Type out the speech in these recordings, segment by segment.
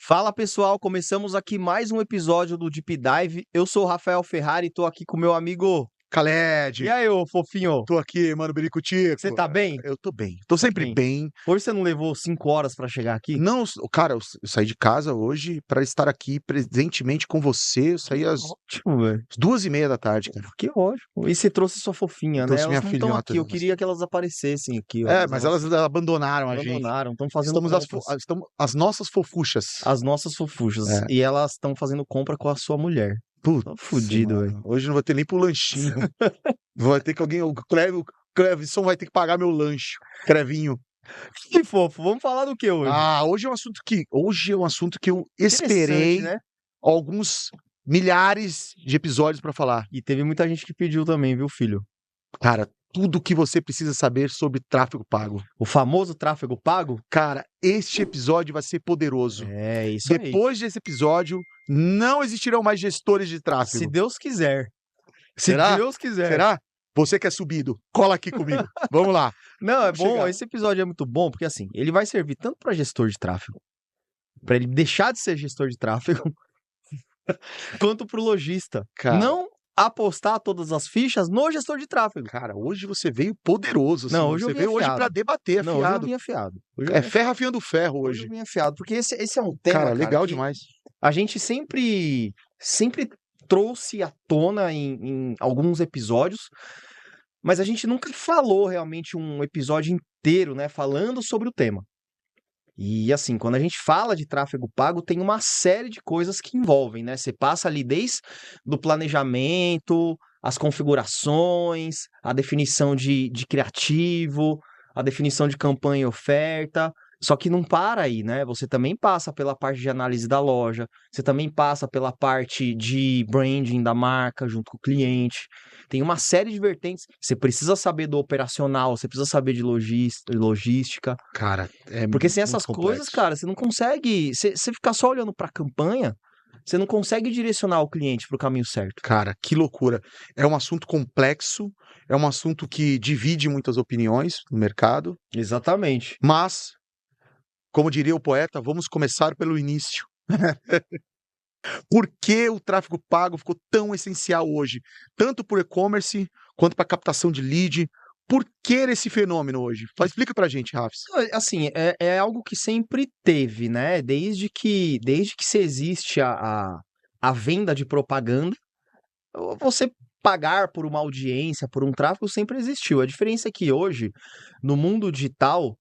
Fala pessoal, começamos aqui mais um episódio do Deep Dive. Eu sou o Rafael Ferrari e tô aqui com meu amigo. Khaled, E aí, ô fofinho? tô aqui, mano, Biricutico. Você tá bem? Eu tô bem, tô Tá sempre bem. bem. Hoje você não levou 5 horas pra chegar aqui? Não, cara, eu saí de casa hoje pra estar aqui presentemente com você. Eu saí às Ótimo, velho. 2h30 da tarde, cara. Que ótimo. E você trouxe sua fofinha, né? Trouxe Elas minha não estão filhota. aqui. Eu queria que elas aparecessem aqui, ó. Mas elas abandonaram a gente. abandonaram, estão fazendo Estamos compras. estamos as nossas fofuchas. As nossas fofuchas. É. E elas estão fazendo compra com a sua mulher. Putz, Tô fudido, mano. velho. Hoje não vou ter nem pro lanchinho. Vai ter que alguém. O Clevison vai ter que pagar meu lanche. Crevinho. Que fofo. Vamos falar do que hoje? Hoje é um assunto que eu Interessante, esperei né? alguns milhares de episódios pra falar. E teve muita gente que pediu também, viu, filho? Cara, tudo que você precisa saber sobre tráfego pago. O famoso tráfego pago? Cara, este episódio vai ser poderoso. É, isso aí. Depois desse episódio, não existirão mais gestores de Se tráfego. Deus quiser. Se Será? Deus quiser. Será? Você que é subido, cola aqui comigo. Vamos lá. Não, é Vamos bom, chegar. esse episódio é muito bom, porque assim, ele vai servir tanto para gestor de tráfego, para ele deixar de ser gestor de tráfego, quanto para o lojista. Cara. Não apostar todas as fichas no gestor de tráfego. Cara, hoje você veio poderoso. Assim, Não, hoje eu você vim veio hoje afiado. pra debater, Não, hoje eu afiado. vim afiado. É ferro afiando ferro Hoje hoje. eu vim afiado, porque esse é um tema, Cara, legal que demais. a gente sempre trouxe à tona em alguns episódios, mas a gente nunca falou realmente um episódio inteiro, né, falando sobre o tema. E assim, quando a gente fala de tráfego pago, tem uma série de coisas que envolvem, né? Você passa ali desde do planejamento, as configurações, a definição de criativo, a definição de campanha e oferta. Só que não para aí, né? Você também passa pela parte de análise da loja, você também passa pela parte de branding da marca junto com o cliente. Tem uma série de vertentes. Você precisa saber do operacional, você precisa saber de logística. Cara, é Porque sem muito essas complexo. coisas, cara, você não consegue. Você ficar só olhando pra campanha, você não consegue direcionar o cliente pro caminho certo. Cara, que loucura. É um assunto complexo, é um assunto que divide muitas opiniões no mercado, Exatamente. mas, como diria o poeta, vamos começar pelo início. Por que o tráfego pago ficou tão essencial hoje? Tanto para o e-commerce quanto para captação de lead. Por que esse fenômeno hoje? Explica pra gente, Rafs. Assim, é algo que sempre teve, né? Desde que se existe a venda de propaganda, você pagar por uma audiência, por um tráfego, sempre existiu. A diferença é que hoje, no mundo digital,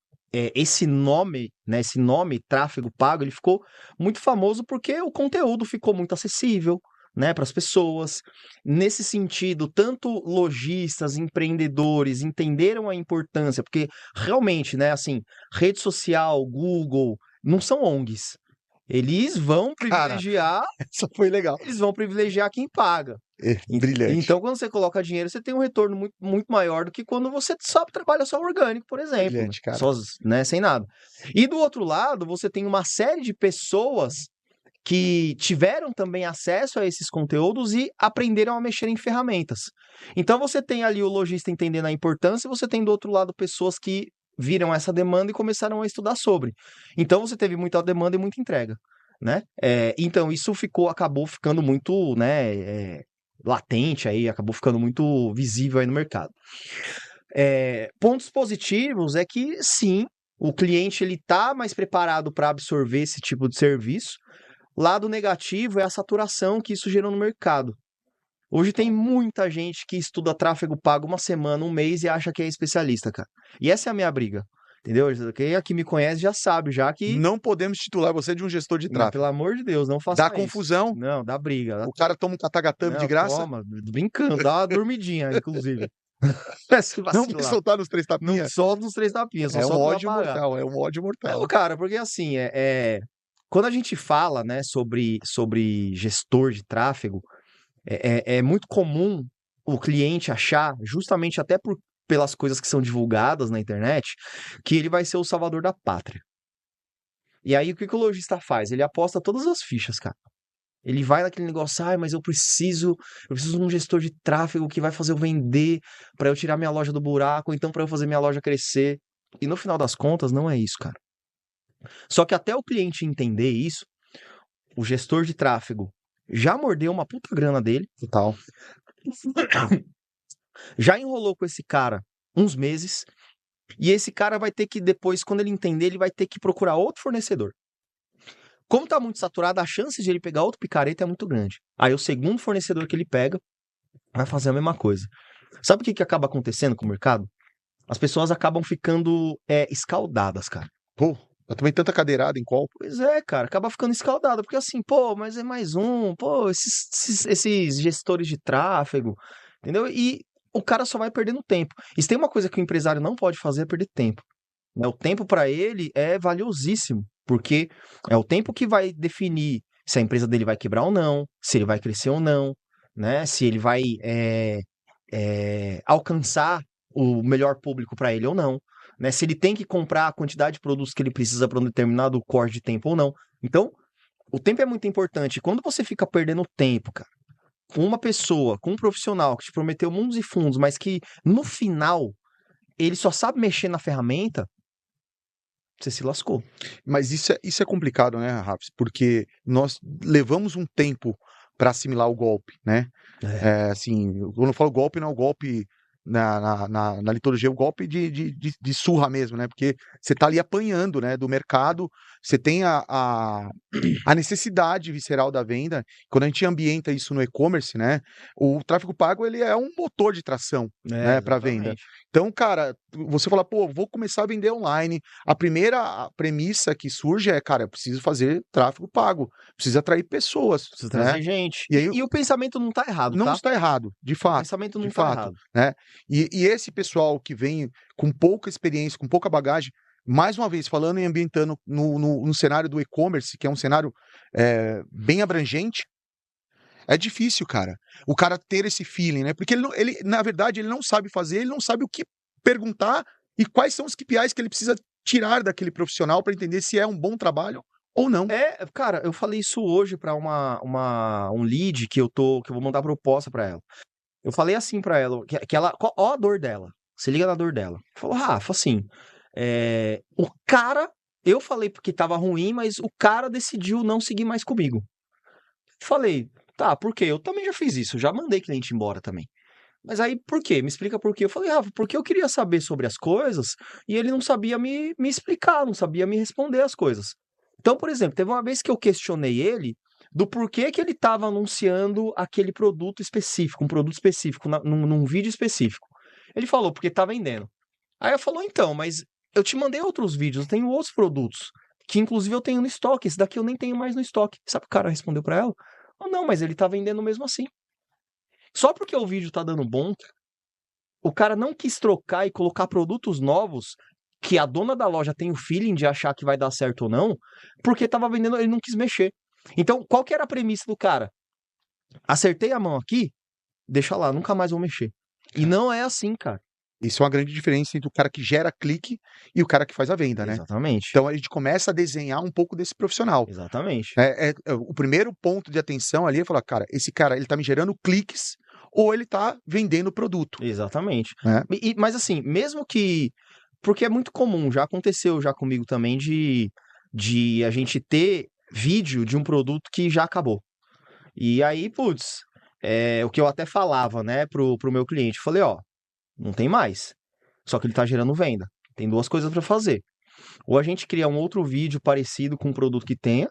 esse nome, né, esse nome tráfego pago, ele ficou muito famoso porque o conteúdo ficou muito acessível, né, para as pessoas. Nesse sentido, tanto lojistas, empreendedores entenderam a importância, porque realmente, né, assim, rede social, Google, não são ONGs. Eles vão Cara, privilegiar, essa foi legal. eles vão privilegiar quem paga. Brilhante. Então, quando você coloca dinheiro, você tem um retorno muito, muito maior do que quando você só trabalha só orgânico, por exemplo. Brilhante, cara. Só, né, sem nada. E do outro lado, você tem uma série de pessoas que tiveram também acesso a esses conteúdos e aprenderam a mexer em ferramentas. Então, você tem ali o lojista entendendo a importância e você tem do outro lado pessoas que viram essa demanda e começaram a estudar sobre. Então, você teve muita demanda e muita entrega, né? Então, isso acabou ficando muito, né, latente aí, acabou ficando muito visível aí no mercado. Pontos positivos é que, sim, o cliente ele tá mais preparado para absorver esse tipo de serviço. Lado negativo é a saturação que isso gerou no mercado. Hoje tem muita gente que estuda tráfego pago uma semana, um mês e acha que é especialista, cara. E essa é a minha briga, entendeu? Quem aqui me conhece já sabe, já que... Não podemos titular você de um gestor de Mas, tráfego. pelo amor de Deus, não faça Dá isso. confusão. Não, dá briga. O cara toma um catagatame de graça. Toma, brincando, dá uma dormidinha, inclusive. Se Não vai vacilar. soltar nos 3 Não tapinhas. solta nos 3 tapinhas, só É um solta ódio pra pagar. mortal, é um ódio mortal. Não, cara, porque assim, quando a gente fala, né, sobre gestor de tráfego, é muito comum o cliente achar, justamente até pelas coisas que são divulgadas na internet, que ele vai ser o salvador da pátria. E aí, o que o lojista faz? Ele aposta todas as fichas, cara. Ele vai naquele negócio, mas eu preciso de um gestor de tráfego que vai fazer eu vender para eu tirar minha loja do buraco, ou então para eu fazer minha loja crescer. E no final das contas, não é isso, cara. Só que até o cliente entender isso, o gestor de tráfego já mordeu uma puta grana dele, Total. já enrolou com esse cara uns meses, e esse cara vai ter que depois, quando ele entender, ele vai ter que procurar outro fornecedor. Como tá muito saturado, a chance de ele pegar outro picareta é muito grande. Aí o segundo fornecedor que ele pega vai fazer a mesma coisa. Sabe o que acaba acontecendo com o mercado? As pessoas acabam ficando escaldadas, cara. Pô, eu tomei tanta cadeirada em call. Pois é, cara, acaba ficando escaldada, porque assim, pô, mas é mais um, pô, esses gestores de tráfego, entendeu? E o cara só vai perdendo tempo. E se tem uma coisa que o empresário não pode fazer é perder tempo, né? O tempo para ele é valiosíssimo, porque é o tempo que vai definir se a empresa dele vai quebrar ou não, se ele vai crescer ou não, né? Se ele vai alcançar o melhor público para ele ou não, né? Se ele tem que comprar a quantidade de produtos que ele precisa para um determinado corte de tempo ou não. Então, o tempo é muito importante. Quando você fica perdendo tempo, cara, com uma pessoa, com um profissional que te prometeu mundos e fundos, mas que no final ele só sabe mexer na ferramenta, você se lascou. Mas isso é complicado, né, Rafs? Porque nós levamos um tempo para assimilar o golpe, né? Assim, quando eu falo golpe, não é o golpe na liturgia, o golpe de surra mesmo, né? Porque você tá ali apanhando, né, do mercado, você tem a necessidade visceral da venda. Quando a gente ambienta isso no e-commerce, né, o tráfego pago ele é um motor de tração, né, para venda. Exatamente. Então, cara, você fala, pô, vou começar a vender online. A primeira premissa que surge é, cara, eu preciso fazer tráfego pago, preciso atrair pessoas, Precisa né? trazer gente. E aí E o pensamento não tá errado, não tá? está errado, de O fato, pensamento de não tá fato, errado. né? E esse pessoal que vem com pouca experiência, com pouca bagagem, mais uma vez, falando e ambientando no cenário do e-commerce, que é um cenário bem abrangente, é difícil, cara. O cara ter esse feeling, né? Porque na verdade, ele não sabe fazer, ele não sabe o que perguntar e quais são os KPIs que ele precisa tirar daquele profissional para entender se é um bom trabalho ou não. Cara, eu falei isso hoje pra um lead que eu vou mandar proposta pra ela. Eu falei assim pra ela, que ela, ó a dor dela. Se liga na dor dela. Falou, Rafa, assim, o cara, eu falei porque tava ruim, mas o cara decidiu não seguir mais comigo. Falei, tá, por quê? Eu também já fiz isso, já mandei cliente embora também. Mas aí, por quê? Me explica por quê. Eu falei, Rafa, porque eu queria saber sobre as coisas e ele não sabia me explicar, não sabia me responder as coisas. Então, por exemplo, teve uma vez que eu questionei ele do porquê que ele estava anunciando aquele produto específico, um produto específico, num vídeo específico. Ele falou, porque tá vendendo. Aí eu falou, então, mas eu te mandei outros vídeos, eu tenho outros produtos, que inclusive eu tenho no estoque, esse daqui eu nem tenho mais no estoque. Sabe o que o cara respondeu pra ela? Oh, não, mas ele tá vendendo mesmo assim. Só porque o vídeo tá dando bom, o cara não quis trocar e colocar produtos novos que a dona da loja tem o feeling de achar que vai dar certo ou não, porque tava vendendo, ele não quis mexer. Então, qual que era a premissa do cara? Acertei a mão aqui, deixa lá, nunca mais vou mexer. E não é assim, cara. Isso é uma grande diferença entre o cara que gera clique e o cara que faz a venda, né? Exatamente. Então a gente começa a desenhar um pouco desse profissional. Exatamente. O primeiro ponto de atenção ali é falar, cara, esse cara ele tá me gerando cliques ou ele tá vendendo produto, Exatamente. né? Mas assim, mesmo que. Porque é muito comum, já aconteceu já comigo também de a gente ter vídeo de um produto que já acabou. E aí, putz, o que eu até falava, né, pro meu cliente, falei, ó, não tem mais. Só que ele tá gerando venda. Tem duas coisas para fazer. Ou a gente cria um outro vídeo parecido com um produto que tenha,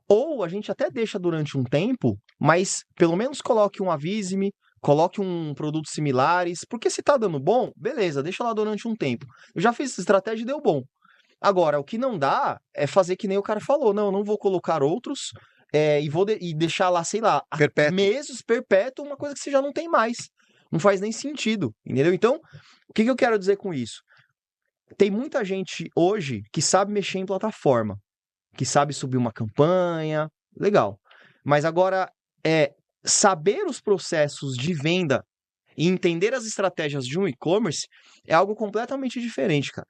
ou a gente até deixa durante um tempo, mas pelo menos coloque um Avise-me, coloque um produto similares, porque se tá dando bom, beleza, deixa lá durante um tempo. Eu já fiz essa estratégia e deu bom. Agora, o que não dá é fazer que nem o cara falou, não, eu não vou colocar outros e deixar lá, sei lá, Perpétuo. meses, perpétuo, uma coisa que você já não tem mais. Não faz nem sentido, entendeu? Então, o que eu quero dizer com isso? Tem muita gente hoje que sabe mexer em plataforma, que sabe subir uma campanha, legal. Mas agora, saber os processos de venda e entender as estratégias de um e-commerce é algo completamente diferente, cara.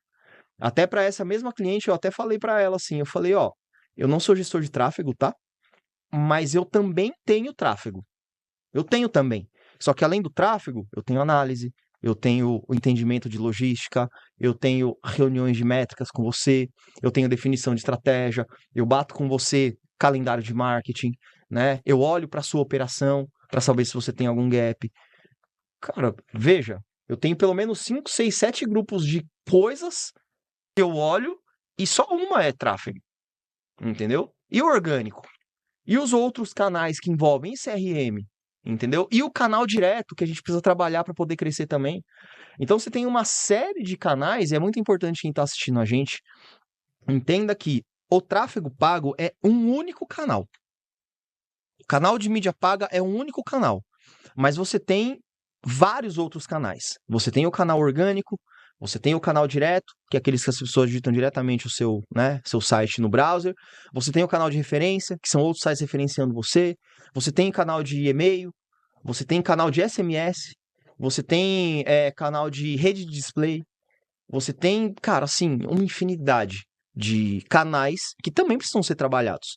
Até para essa mesma cliente, eu até falei para ela assim, eu falei, ó, eu não sou gestor de tráfego, tá? Mas eu também tenho tráfego. Eu tenho também. Só que além do tráfego, eu tenho análise, eu tenho o entendimento de logística, eu tenho reuniões de métricas com você, eu tenho definição de estratégia, eu bato com você calendário de marketing, né? Eu olho para sua operação para saber se você tem algum gap. Cara, veja, eu tenho pelo menos 5, 6, 7 grupos de coisas que eu olho e só uma é tráfego, entendeu? E o orgânico? E os outros canais que envolvem CRM, entendeu? E o canal direto que a gente precisa trabalhar para poder crescer também. Então você tem uma série de canais, e é muito importante quem está assistindo a gente entenda que o tráfego pago é um único canal. O canal de mídia paga é um único canal, mas você tem vários outros canais. Você tem o canal orgânico, você tem o canal direto, que é aqueles que as pessoas digitam diretamente o seu, né, seu site no browser. Você tem o canal de referência, que são outros sites referenciando você. Você tem canal de e-mail, você tem canal de SMS, você tem canal de rede de display. Você tem, cara, assim, uma infinidade de canais que também precisam ser trabalhados.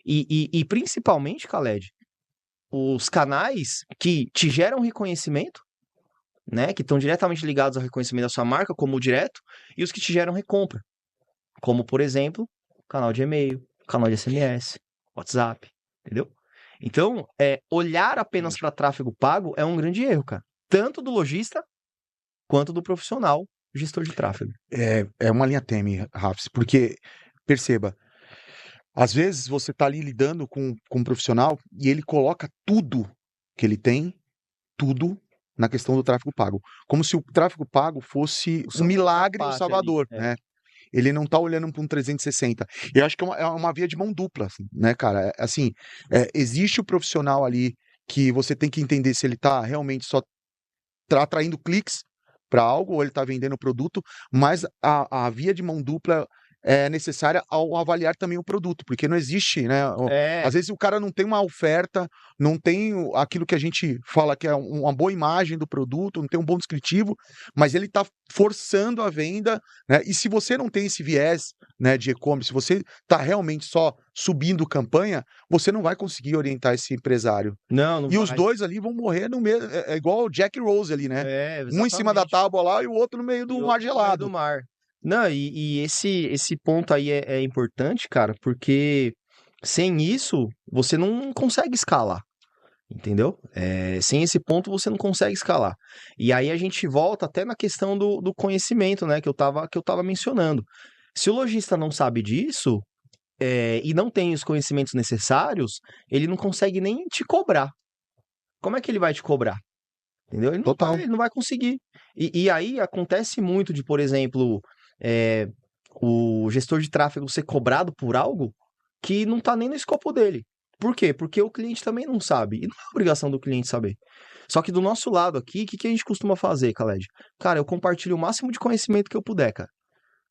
E principalmente, Khaled, os canais que te geram reconhecimento, né, que estão diretamente ligados ao reconhecimento da sua marca, como o direto, e os que te geram recompra, como, por exemplo, canal de e-mail, canal de SMS, WhatsApp, entendeu? Então, olhar apenas para tráfego pago é um grande erro, cara. Tanto do lojista quanto do profissional gestor de tráfego. É uma linha tênue, Rafs, porque, perceba, às vezes você está ali lidando com um profissional e ele coloca tudo que ele tem, tudo, na questão do tráfego pago. Como se o tráfego pago fosse um milagre, o Salvador, né? Ele não tá olhando para um 360. Eu acho que é uma via de mão dupla, assim, né, cara? Assim, existe o profissional ali que você tem que entender se ele tá realmente só atraindo cliques para algo ou ele tá vendendo produto, mas a via de mão dupla é necessária ao avaliar também o produto, porque não existe, né? Às vezes o cara não tem uma oferta, não tem aquilo que a gente fala que é uma boa imagem do produto, não tem um bom descritivo, mas ele está forçando a venda, né? E se você não tem esse viés, né, de e-commerce, se você está realmente só subindo campanha, você não vai conseguir orientar esse empresário. Não E os vai. dois ali vão morrer no meio, é igual o Jack e Rose ali, né? Um em cima da Exatamente. tábua lá e o outro no meio do mar No meio gelado. do mar. Não, e esse ponto aí é importante, cara, porque sem isso você não consegue escalar, entendeu? Sem esse ponto você não consegue escalar. E aí a gente volta até na questão do conhecimento, né, que eu tava mencionando. Se o lojista não sabe disso, e não tem os conhecimentos necessários, ele não consegue nem te cobrar. Como é que ele vai te cobrar? Entendeu? Total. Ele não vai conseguir. E aí acontece muito de, por exemplo, é, o gestor de tráfego ser cobrado por algo que não está nem no escopo dele. Por quê? Porque o cliente também não sabe. E não é obrigação do cliente saber. Só que do nosso lado aqui, o que a gente costuma fazer, Khaled? Cara, eu compartilho o máximo de conhecimento que eu puder, cara.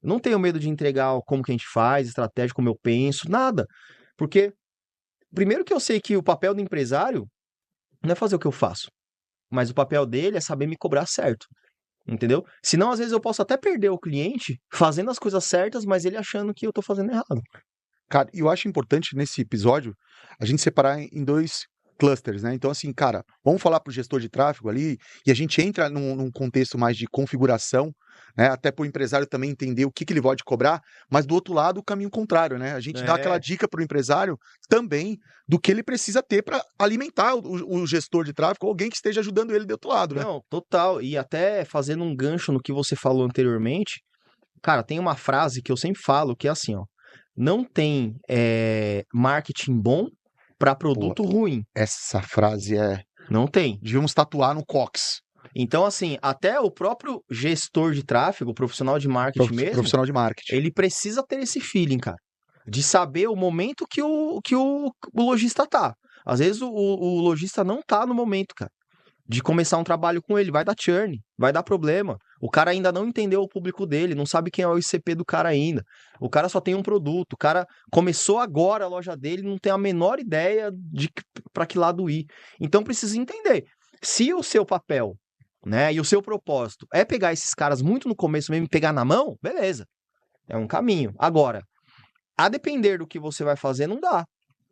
Eu não tenho medo de entregar como que a gente faz, estratégia, como eu penso, nada. Porque, primeiro que eu sei que o papel do empresário não é fazer o que eu faço. Mas o papel dele é saber me cobrar certo, entendeu? Senão, às vezes, eu posso até perder o cliente fazendo as coisas certas, mas ele achando que eu tô fazendo errado. Cara, e eu acho importante nesse episódio a gente separar em dois clusters, né? Então, assim, cara, vamos falar para o gestor de tráfego ali e a gente entra num contexto mais de configuração, né? Até para o empresário também entender o que ele pode cobrar, mas do outro lado, o caminho contrário, né? A gente dá aquela dica para o empresário também do que ele precisa ter para alimentar o gestor de tráfego, alguém que esteja ajudando ele do outro lado, né? Não, total. E até fazendo um gancho no que você falou anteriormente, cara, tem uma frase que eu sempre falo que é assim, ó. Não tem marketing bom para produto ruim. Essa frase Não tem. devíamos tatuar no Cox. Então, assim, até o próprio gestor de tráfego, o profissional de marketing mesmo, Profissional de marketing. ele precisa ter esse feeling, cara, de saber o momento que o lojista tá. Às vezes o lojista não tá no momento, cara, de começar um trabalho com ele. Vai dar churn, vai dar problema. O cara ainda não entendeu o público dele, não sabe quem é o ICP do cara ainda. O cara só tem um produto, o cara começou agora a loja dele, não tem a menor ideia de para que lado ir. Então precisa entender. Se o seu papel, né, e o seu propósito é pegar esses caras muito no começo mesmo e pegar na mão, beleza. É um caminho. Agora, a depender do que você vai fazer, não dá,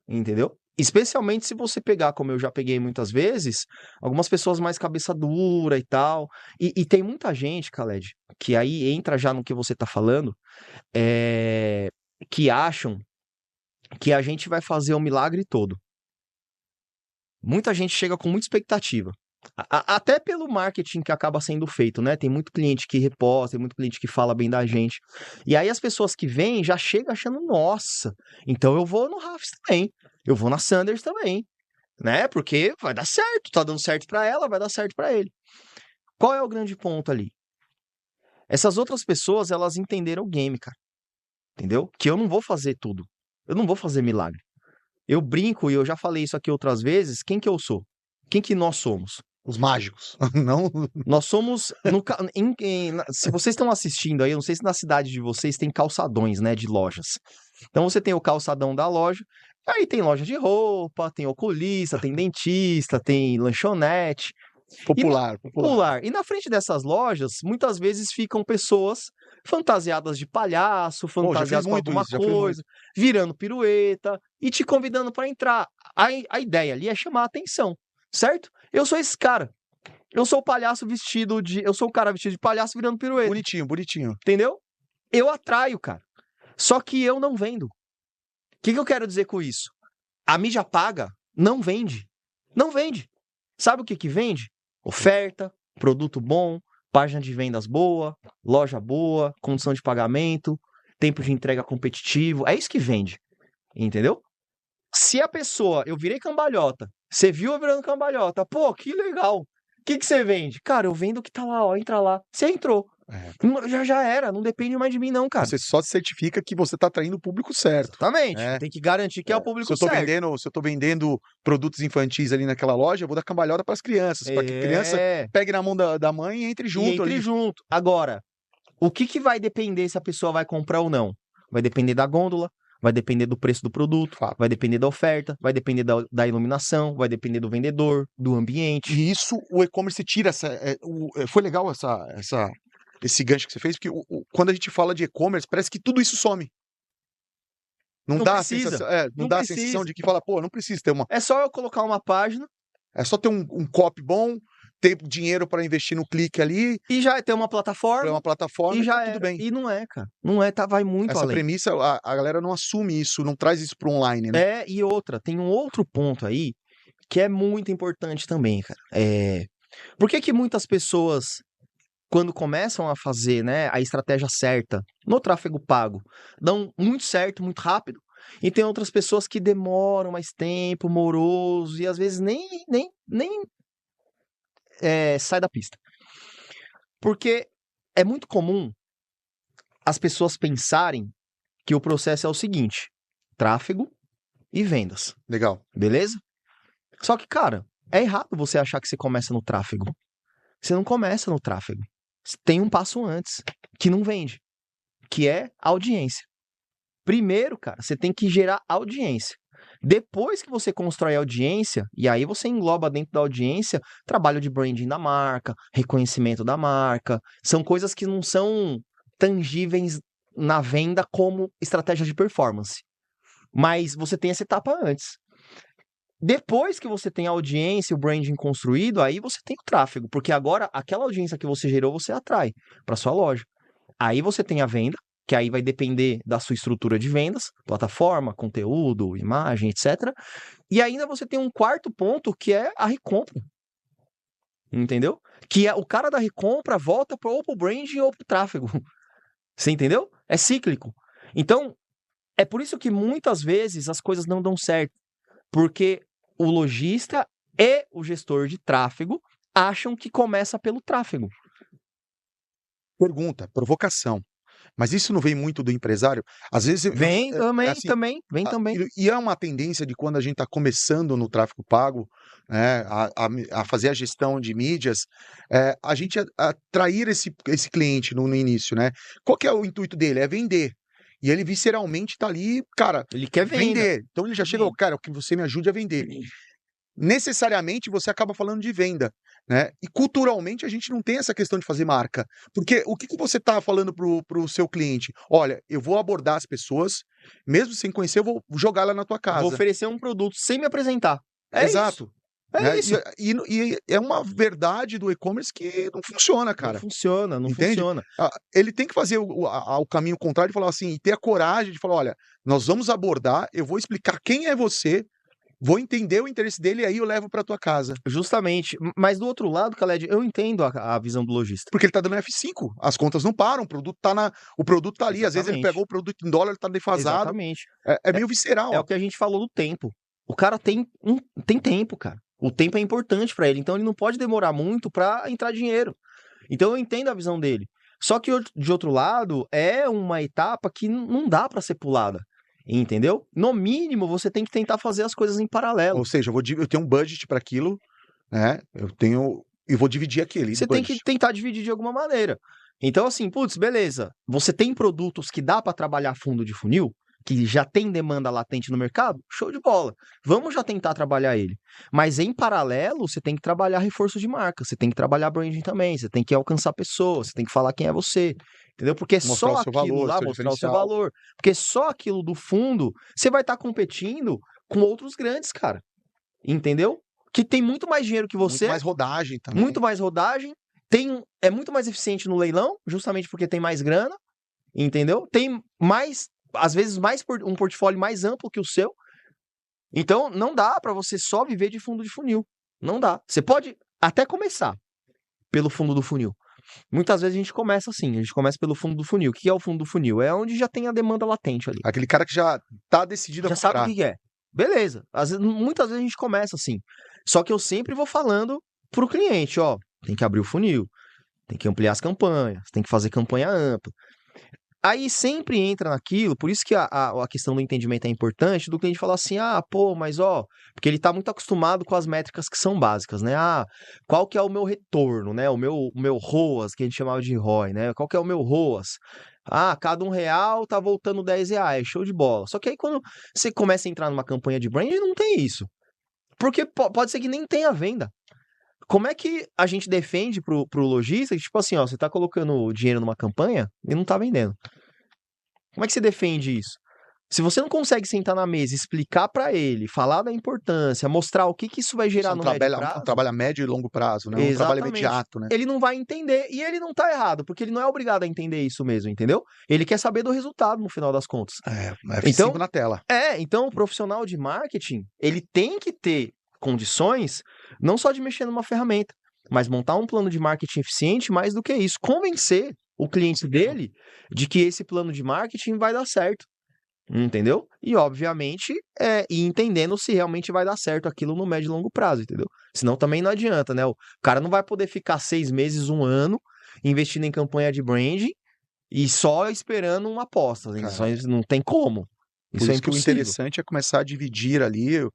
entendeu? Especialmente se você pegar, como eu já peguei muitas vezes, algumas pessoas mais cabeça dura e tal. E tem muita gente, Khaled, que aí entra já no que você tá falando, que acham que a gente vai fazer o milagre todo. Muita gente chega com muita expectativa. Até pelo marketing que acaba sendo feito, né? Tem muito cliente que reposta, tem muito cliente que fala bem da gente. E aí as pessoas que vêm já chegam achando, nossa, então eu vou no Rafs também. Eu vou na Sanders também, né? Porque vai dar certo, tá dando certo pra ela, vai dar certo pra ele. Qual é o grande ponto ali? Essas outras pessoas, elas entenderam o game, cara. Entendeu? Que eu não vou fazer tudo. Eu não vou fazer milagre. Eu brinco, e eu já falei isso aqui outras vezes, quem que eu sou? Quem que nós somos? Os mágicos. Não. Nós somos. Se vocês estão assistindo aí, eu não sei se na cidade de vocês tem calçadões, né? De lojas. Então você tem o calçadão da loja, aí tem loja de roupa, tem oculista, tem dentista, tem lanchonete. Popular. E na frente dessas lojas, muitas vezes ficam pessoas fantasiadas de palhaço, Pô, já fiz fantasiadas com muito alguma isso, já fiz muito. coisa, virando pirueta e te convidando para entrar. A ideia ali é chamar a atenção, certo? Eu sou esse cara. Eu sou o palhaço vestido de. Eu sou o cara vestido de palhaço virando pirueta. Bonitinho. Entendeu? Eu atraio, cara. Só que eu não vendo. O que eu quero dizer com isso? A mídia paga não vende. Não vende. Sabe o que vende? Oferta, produto bom, página de vendas boa, loja boa, condição de pagamento, tempo de entrega competitivo. É isso que vende. Entendeu? Se a pessoa, eu virei cambalhota, você viu eu virando cambalhota, pô, que legal. O que você vende? Cara, eu vendo o que tá lá, ó, entra lá. Você entrou. Já era, não depende mais de mim não, cara. Você só certifica que você tá atraindo o público certo. Exatamente, tem que garantir que é o público certo. Se eu tô vendendo produtos infantis ali naquela loja, eu vou dar cambalhota pras crianças, para que a criança pegue na mão da mãe e entre junto ali. Junto. Agora, o que vai depender se a pessoa vai comprar ou não? Vai depender da gôndola, vai depender do preço do produto, vai depender da oferta, vai depender da iluminação, vai depender do vendedor, do ambiente. E isso, o e-commerce tira foi legal esse gancho que você fez, porque quando a gente fala de e-commerce, parece que tudo isso some. Não dá precisa. A sensação de que fala, pô, não precisa ter uma. É só eu colocar uma página. É só ter um copy bom, ter dinheiro para investir no clique ali. E já ter uma plataforma. E já tá tudo bem. E não é, cara. Não é, vai muito além. Essa premissa, a galera não assume isso, não traz isso pro online, né? E outra, tem um outro ponto aí que é muito importante também, cara. Por que muitas pessoas, quando começam a fazer, né, a estratégia certa no tráfego pago, dão muito certo, muito rápido, e tem outras pessoas que demoram mais tempo, moroso, e às vezes nem sai da pista. Porque é muito comum as pessoas pensarem que o processo é o seguinte: tráfego e vendas. Legal. Beleza? Só que, cara, é errado você achar que você começa no tráfego. Você não começa no tráfego. Tem um passo antes, que não vende, que é audiência. Primeiro, cara, você tem que gerar audiência. Depois que você constrói audiência, e aí você engloba dentro da audiência trabalho de branding da marca, reconhecimento da marca, são coisas que não são tangíveis na venda como estratégia de performance. Mas você tem essa etapa antes. Depois que você tem a audiência, o branding construído, aí você tem o tráfego, porque agora aquela audiência que você gerou, você atrai para sua loja. Aí você tem a venda, que aí vai depender da sua estrutura de vendas, plataforma, conteúdo, imagem, etc. E ainda você tem um quarto ponto, que é a recompra. Entendeu? Que é o cara da recompra volta ou pro branding ou pro tráfego. Você entendeu? É cíclico. Então, é por isso que muitas vezes as coisas não dão certo. Porque o lojista e o gestor de tráfego acham que começa pelo tráfego. Pergunta, provocação. Mas isso não vem muito do empresário? Às vezes... Vem também. E é uma tendência de quando a gente está começando no tráfego pago, né, a fazer a gestão de mídias, a gente atrair esse cliente no início, né? Qual que é o intuito dele? É vender. E ele visceralmente tá ali, cara, ele quer vender. Então ele já chega, cara, que você me ajude a vender. Necessariamente você acaba falando de venda, né? E culturalmente a gente não tem essa questão de fazer marca. Porque o que você tá falando pro seu cliente? Olha, eu vou abordar as pessoas, mesmo sem conhecer, eu vou jogar lá na tua casa. Vou oferecer um produto sem me apresentar. Exato. Isso. É né? isso. E é uma verdade do e-commerce que não funciona, Não cara. funciona, não Entende? funciona. Ele tem que fazer o caminho contrário e falar assim, e ter a coragem de falar: olha, nós vamos abordar, eu vou explicar quem é você, vou entender o interesse dele e aí eu levo para tua casa. Justamente. Mas do outro lado, Khaled, eu entendo a visão do lojista. Porque ele tá dando F5, as contas não param, o produto tá ali, às vezes ele Exatamente. pegou o produto em dólar, ele tá defasado. Exatamente. É meio visceral, É ó. o que a gente falou do tempo. O cara tem tempo, cara. O tempo é importante pra ele, então ele não pode demorar muito pra entrar dinheiro. Então eu entendo a visão dele. Só que de outro lado, é uma etapa que não dá pra ser pulada. Entendeu? No mínimo, você tem que tentar fazer as coisas em paralelo. Ou seja, eu tenho um budget para aquilo, né? E vou dividir aquele Você tem que budget. tentar dividir de alguma maneira. Então, assim, putz, beleza. Você tem produtos que dá para trabalhar fundo de funil, que já tem demanda latente no mercado? Show de bola. Vamos já tentar trabalhar ele. Mas em paralelo, você tem que trabalhar reforço de marca, você tem que trabalhar branding também, você tem que alcançar pessoas, você tem que falar quem é você. Entendeu? Porque Mostrar só o seu aquilo valor, lá, seu mostrar o seu diferencial. valor. Porque só aquilo do fundo, você vai estar competindo com outros grandes, cara. Entendeu? Que tem muito mais dinheiro que Muito você, mais rodagem também. muito mais rodagem, é muito mais eficiente no leilão, justamente porque tem mais grana, entendeu? Tem mais, às vezes, um portfólio mais amplo que o seu. Então, não dá para você só viver de fundo de funil. Não dá. Você pode até começar pelo fundo do funil. Muitas vezes a gente começa assim, a gente começa pelo fundo do funil. O que é o fundo do funil? É onde já tem a demanda latente ali. Aquele cara que já tá decidido a Já sabe o comprar. que é. Beleza. Muitas vezes a gente começa assim. Só que eu sempre vou falando pro cliente, ó, tem que abrir o funil, tem que ampliar as campanhas, tem que fazer campanha ampla. Aí sempre entra naquilo, por isso que a questão do entendimento é importante, do cliente falar assim, pô, mas ó, porque ele tá muito acostumado com as métricas que são básicas, né? Qual que é o meu retorno, né? O meu ROAS, que a gente chamava de ROI, né? Qual que é o meu ROAS? Cada R$1 tá voltando R$10, show de bola. Só que aí quando você começa a entrar numa campanha de brand, não tem isso. Porque pode ser que nem tenha venda. Como é que a gente defende pro lojista, que, tipo assim, ó, você tá colocando dinheiro numa campanha e não tá vendendo? Como é que você defende isso? Se você não consegue sentar na mesa, explicar pra ele, falar da importância, mostrar o que isso vai Isso gerar no médio um prazo, trabalho a médio e longo prazo, né? Um trabalho exatamente, imediato, né? ele não vai entender. E ele não tá errado, porque ele não é obrigado a entender isso mesmo, entendeu? Ele quer saber do resultado no final das contas. F5 Então, na tela. então o profissional de marketing, ele tem que ter condições não só de mexer numa ferramenta, mas montar um plano de marketing eficiente, mais do que isso, convencer o cliente dele de que esse plano de marketing vai dar certo, entendeu? E obviamente, e entendendo se realmente vai dar certo aquilo no médio e longo prazo, entendeu? Senão também não adianta, né? O cara não vai poder ficar 6 meses, 1 ano investindo em campanha de branding e só esperando uma aposta, né? Cara, Não tem como. por Isso é isso que o impossível. interessante é começar a dividir ali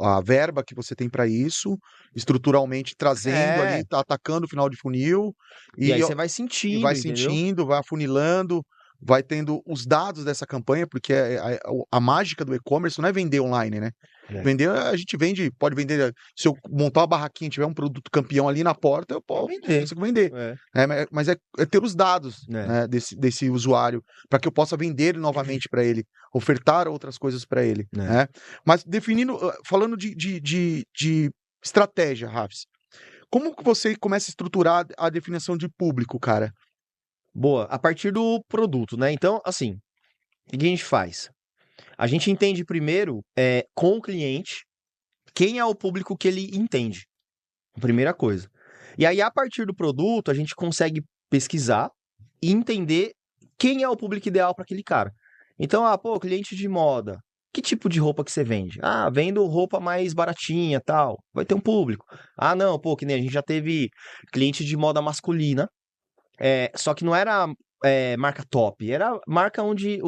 a verba que você tem para isso, estruturalmente trazendo ali, É, tá atacando o final de funil e e, aí você vai e vai sentindo, entendeu? sentindo, vai afunilando, vai tendo os dados dessa campanha, porque a mágica do e-commerce não é vender online, né? É. Vender, a gente vende, pode vender. Se eu montar uma barraquinha e tiver um produto campeão ali na porta, eu Vai vender. consigo vender. É, Mas é ter os dados, né? né, desse usuário, para que eu possa vender novamente para ele, ofertar outras coisas para ele. Né. Né? Mas falando de estratégia, Rafs, como que você começa a estruturar a definição de público, cara? Boa, a partir do produto, né? Então, assim, o que a gente faz? A gente entende primeiro com o cliente quem é o público que ele entende. Primeira coisa. E aí, a partir do produto, a gente consegue pesquisar e entender quem é o público ideal para aquele cara. Então, pô, cliente de moda. Que tipo de roupa que você vende? Vendo roupa mais baratinha, tal. Vai ter um público. Não, pô, que nem a gente já teve cliente de moda masculina. Só que não era marca top, era marca onde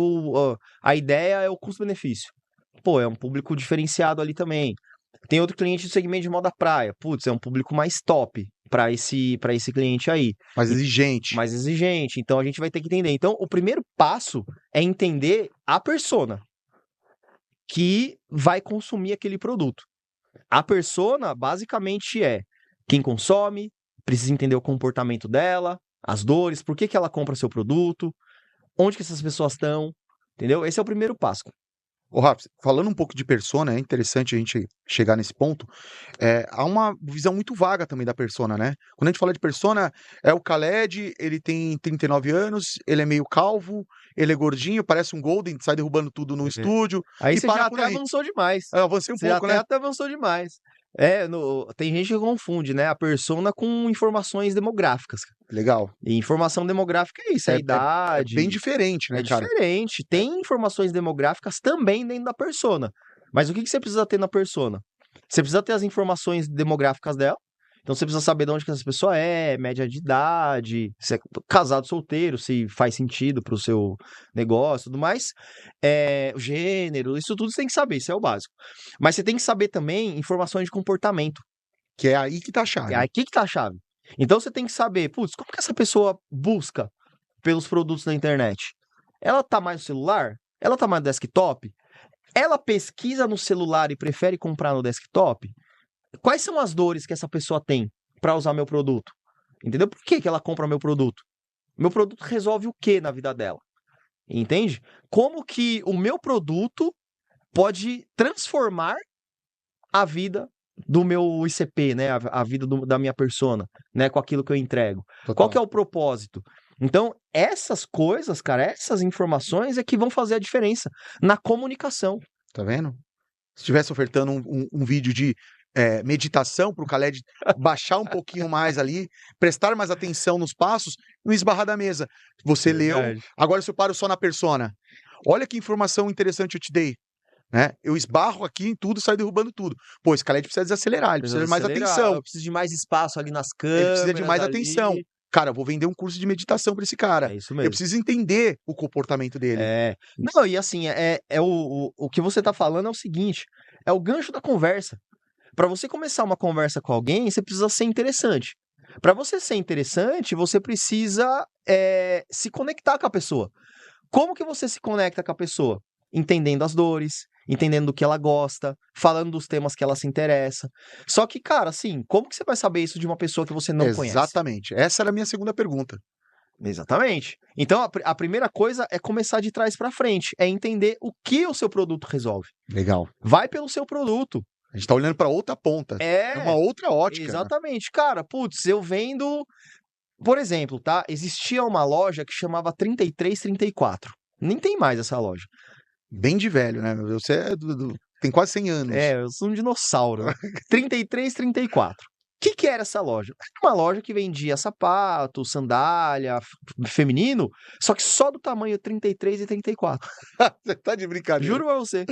a ideia é o custo-benefício. Pô, é um público diferenciado ali também. Tem outro cliente do segmento de moda praia. Putz, é um público mais top para esse cliente aí. Mais exigente. Mais exigente. Então a gente vai ter que entender. Então, o primeiro passo é entender a persona que vai consumir aquele produto. A persona, basicamente, é quem consome, precisa entender o comportamento dela, as dores, por que ela compra seu produto, onde que essas pessoas estão, entendeu? Esse é o primeiro passo. Ô, Rafa, falando um pouco de persona, é interessante a gente chegar nesse ponto. Há uma visão muito vaga também da persona, né? Quando a gente fala de persona, é o Khaled, ele tem 39 anos, ele é meio calvo, ele é gordinho, parece um Golden, sai derrubando tudo no estúdio Aí e você já para por até aí. avançou demais. Eu avancei um Você já pouco, até né? até avançou demais. Tem gente que confunde, né, a persona com informações demográficas. Legal. E informação demográfica é isso, é a É bem idade, diferente, é né, cara? diferente. Tem informações demográficas também dentro da persona. Mas o que que você precisa ter na persona? Você precisa ter as informações demográficas dela. Então você precisa saber de onde que essa pessoa é, média de idade, se é casado, solteiro, se faz sentido para o seu negócio e tudo mais. O gênero, isso tudo você tem que saber, isso é o básico. Mas você tem que saber também informações de comportamento. Que é aí que tá a É chave. aqui que tá a chave. Então você tem que saber, putz, como que essa pessoa busca pelos produtos na internet? Ela tá mais no celular? Ela tá mais no desktop? Ela pesquisa no celular e prefere comprar no desktop? Quais são as dores que essa pessoa tem para usar meu produto? Entendeu? Por que que ela compra meu produto? Meu produto resolve o que na vida dela? Entende? Como que o meu produto pode transformar a vida do meu ICP, né? A vida da minha persona, né? Com aquilo que eu entrego. Qual que Total. é o propósito? Então, essas coisas, cara, essas informações é que vão fazer a diferença na comunicação. Tá vendo? Se estivesse ofertando um vídeo de meditação para o Khaled baixar um pouquinho mais ali, prestar mais atenção nos passos, não esbarrar da mesa. Você leu, Verdade. agora se eu paro só na persona. Olha que informação interessante eu te dei. Né? Eu esbarro aqui em tudo, saio derrubando tudo. Pô, esse Khaled precisa desacelerar, ele Precisa precisa de mais acelerar, atenção. eu preciso de mais espaço ali nas Ele precisa de câmeras mais atenção. ali. Cara, eu vou vender um curso de meditação para esse cara. É isso Eu mesmo. preciso entender o comportamento dele. Não, e assim, o que você tá falando é o seguinte, é o gancho da conversa. Para você começar uma conversa com alguém, você precisa ser interessante. Para você ser interessante, você precisa se conectar com a pessoa. Como que você se conecta com a pessoa? Entendendo as dores, entendendo do que ela gosta, falando dos temas que ela se interessa. Só que, cara, assim, como que você vai saber isso de uma pessoa que você não conhece? Exatamente. Essa era a minha segunda pergunta. Exatamente. Então, a primeira coisa é começar de trás para frente, é entender o que o seu produto resolve. Legal. Vai pelo seu produto. A gente tá olhando para outra ponta. É uma outra ótica. Exatamente. Cara, putz, eu vendo. Por exemplo, tá? Existia uma loja que chamava 3334. Nem tem mais essa loja. Bem de velho, né? Você tem quase 100 anos. Eu sou um dinossauro, né? 3334. O que era essa loja? Era uma loja que vendia sapato, sandália, feminino, só que só do tamanho 33 e 34. Você tá de brincadeira. Juro pra você.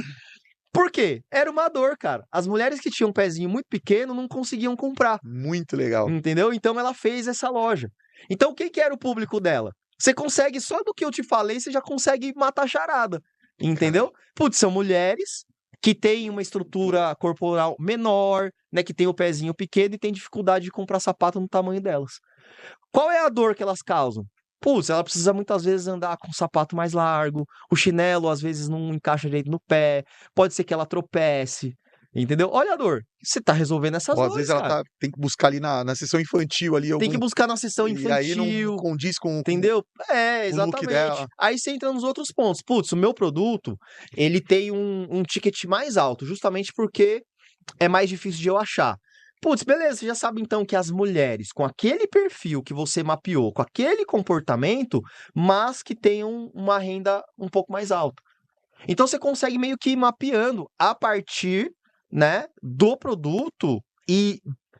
Por quê? Era uma dor, cara. As mulheres que tinham um pezinho muito pequeno não conseguiam comprar. Muito legal. Entendeu? Então ela fez essa loja. Então o que que era o público dela? Você consegue, só do que eu te falei, você já consegue matar a charada. Entendeu? Putz, são mulheres que têm uma estrutura corporal menor, né? Que tem o pezinho pequeno e tem dificuldade de comprar sapato no tamanho delas. Qual é a dor que elas causam? Putz, ela precisa muitas vezes andar com um sapato mais largo, o chinelo às vezes não encaixa direito no pé, pode ser que ela tropece, entendeu? Olha a dor. Você tá resolvendo essas Ou às vezes dores, ela cara. tem que buscar ali na sessão infantil ali Tem que algum. buscar na sessão E aí não infantil, condiz com entendeu? o look Exatamente. dela. Aí você entra nos outros pontos. Putz, o meu produto, ele tem um ticket mais alto, justamente porque é mais difícil de eu achar. Putz, beleza, você já sabe então que as mulheres com aquele perfil que você mapeou, com aquele comportamento, mas que tenham uma renda um pouco mais alta. Então você consegue meio que ir mapeando a partir, né, do produto e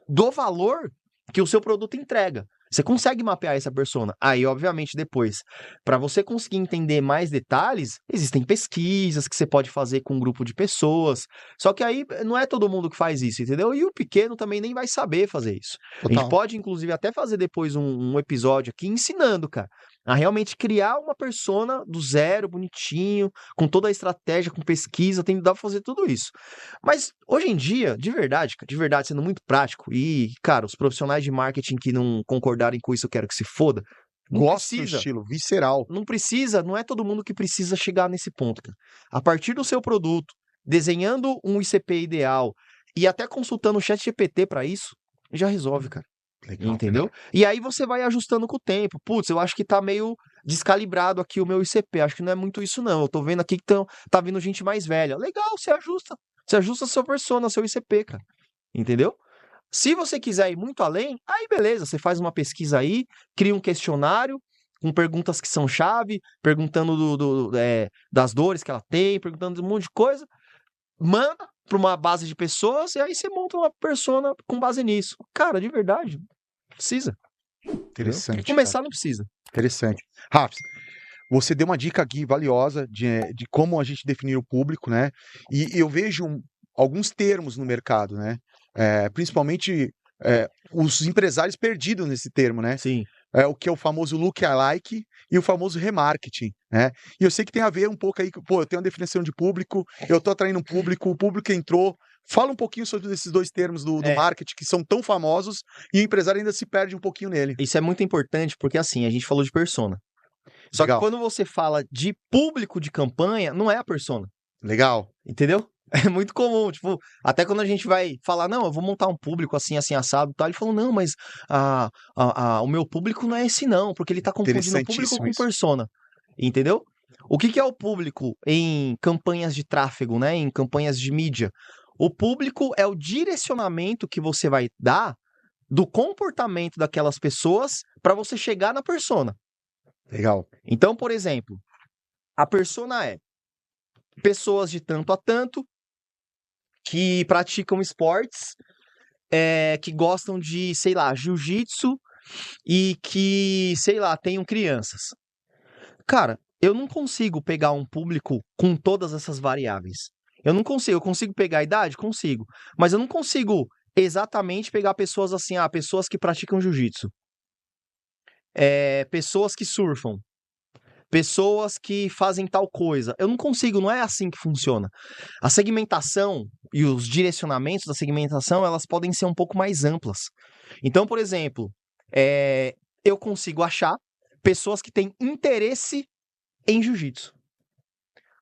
do valor que o seu produto entrega. Você consegue mapear essa persona. Aí, obviamente, depois, para você conseguir entender mais detalhes, existem pesquisas que você pode fazer com um grupo de pessoas. Só que aí não é todo mundo que faz isso, entendeu? E o pequeno também nem vai saber fazer isso. A gente Total. pode, inclusive, até fazer depois um episódio aqui ensinando, cara, a realmente criar uma persona do zero, bonitinho, com toda a estratégia, com pesquisa, dá pra fazer tudo isso. Mas hoje em dia, de verdade, sendo muito prático, e, cara, os profissionais de marketing que não concordarem com isso, eu quero que se foda. Não Gosto do precisa. estilo, visceral. Não precisa, não é todo mundo que precisa chegar nesse ponto, cara. A partir do seu produto, desenhando um ICP ideal e até consultando o ChatGPT para isso, já resolve, cara. Legal. Entendeu? E aí você vai ajustando com o tempo. Putz, eu acho que tá meio descalibrado aqui o meu ICP. Acho que não é muito isso, não. Eu tô vendo aqui que tá vindo gente mais velha. Legal, você ajusta. Você ajusta a sua persona, seu ICP, cara. Entendeu? Se você quiser ir muito além, aí beleza, você faz uma pesquisa aí, cria um questionário com perguntas que são chave, perguntando das dores que ela tem, perguntando de um monte de coisa, manda para uma base de pessoas e aí você monta uma persona com base nisso. Cara, de verdade, precisa. Interessante. Pra começar, não precisa. Interessante. Rafa, você deu uma dica aqui valiosa de como a gente definir o público, né? E eu vejo alguns termos no mercado, né? Principalmente os empresários perdidos nesse termo, né? Sim. O que é o famoso lookalike e o famoso remarketing, né? E eu sei que tem a ver um pouco aí, eu tenho uma definição de público, eu tô atraindo um público, o público entrou. Fala um pouquinho sobre esses dois termos do marketing que são tão famosos e o empresário ainda se perde um pouquinho nele. Isso é muito importante porque, assim, a gente falou de persona. Só Legal. que quando você fala de público de campanha, não é a persona. Legal. Entendeu? É muito comum, tipo, até quando a gente vai falar, não, eu vou montar um público assim, assim, assado e tal, ele falou, não, mas o meu público não é esse não, porque ele tá confundindo público com persona, entendeu? O que é o público em campanhas de tráfego, né, em campanhas de mídia? O público é o direcionamento que você vai dar do comportamento daquelas pessoas para você chegar na persona. Legal. Então, por exemplo, a persona é pessoas de tanto a tanto, que praticam esportes, que gostam de, sei lá, jiu-jitsu e que, sei lá, tenham crianças. Cara, eu não consigo pegar um público com todas essas variáveis. Eu não consigo. Eu consigo pegar a idade? Consigo. Mas eu não consigo exatamente pegar pessoas assim, pessoas que praticam jiu-jitsu. Pessoas que surfam. Pessoas que fazem tal coisa. Eu não consigo, não é assim que funciona. A segmentação e os direcionamentos da segmentação, elas podem ser um pouco mais amplas. Então, por exemplo, eu consigo achar pessoas que têm interesse em jiu-jitsu.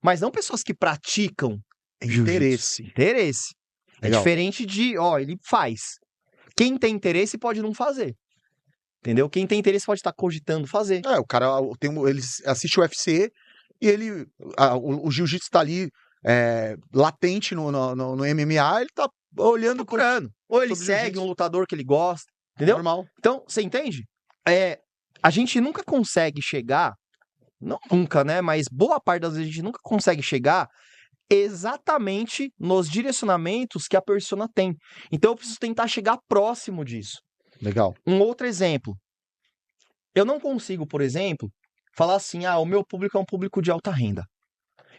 Mas não pessoas que praticam Interesse. Interesse. Legal. É diferente de, ele faz. Quem tem interesse pode não fazer. Entendeu? Quem tem interesse pode estar cogitando fazer. O cara ele assiste o UFC e o jiu-jitsu tá ali latente no MMA, ele tá olhando procurando. Ou ele segue um lutador que ele gosta, entendeu? Normal. Então, você entende? A gente nunca consegue chegar, não nunca, né? Mas boa parte das vezes a gente nunca consegue chegar exatamente nos direcionamentos que a persona tem. Então, eu preciso tentar chegar próximo disso. Legal. Um outro exemplo. Eu não consigo, por exemplo, falar assim, o meu público é um público de alta renda.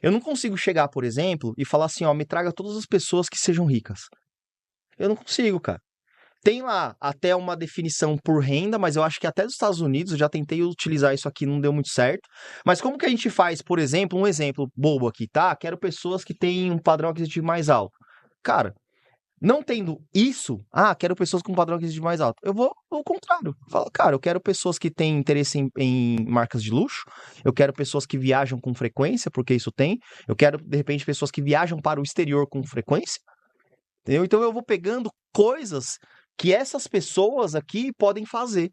Eu não consigo chegar, por exemplo, e falar assim, me traga todas as pessoas que sejam ricas. Eu não consigo, cara. Tem lá até uma definição por renda, mas eu acho que até dos Estados Unidos, eu já tentei utilizar isso aqui, não deu muito certo. Mas como que a gente faz, por exemplo, um exemplo bobo aqui, tá? Quero pessoas que têm um padrão aquisitivo mais alto. Cara, não tendo isso, quero pessoas com um padrão aquisitivo mais alto. Eu vou ao contrário. Falo, cara, eu quero pessoas que têm interesse em marcas de luxo. Eu quero pessoas que viajam com frequência, porque isso tem. Eu quero, de repente, pessoas que viajam para o exterior com frequência. Entendeu? Então eu vou pegando coisas que essas pessoas aqui podem fazer.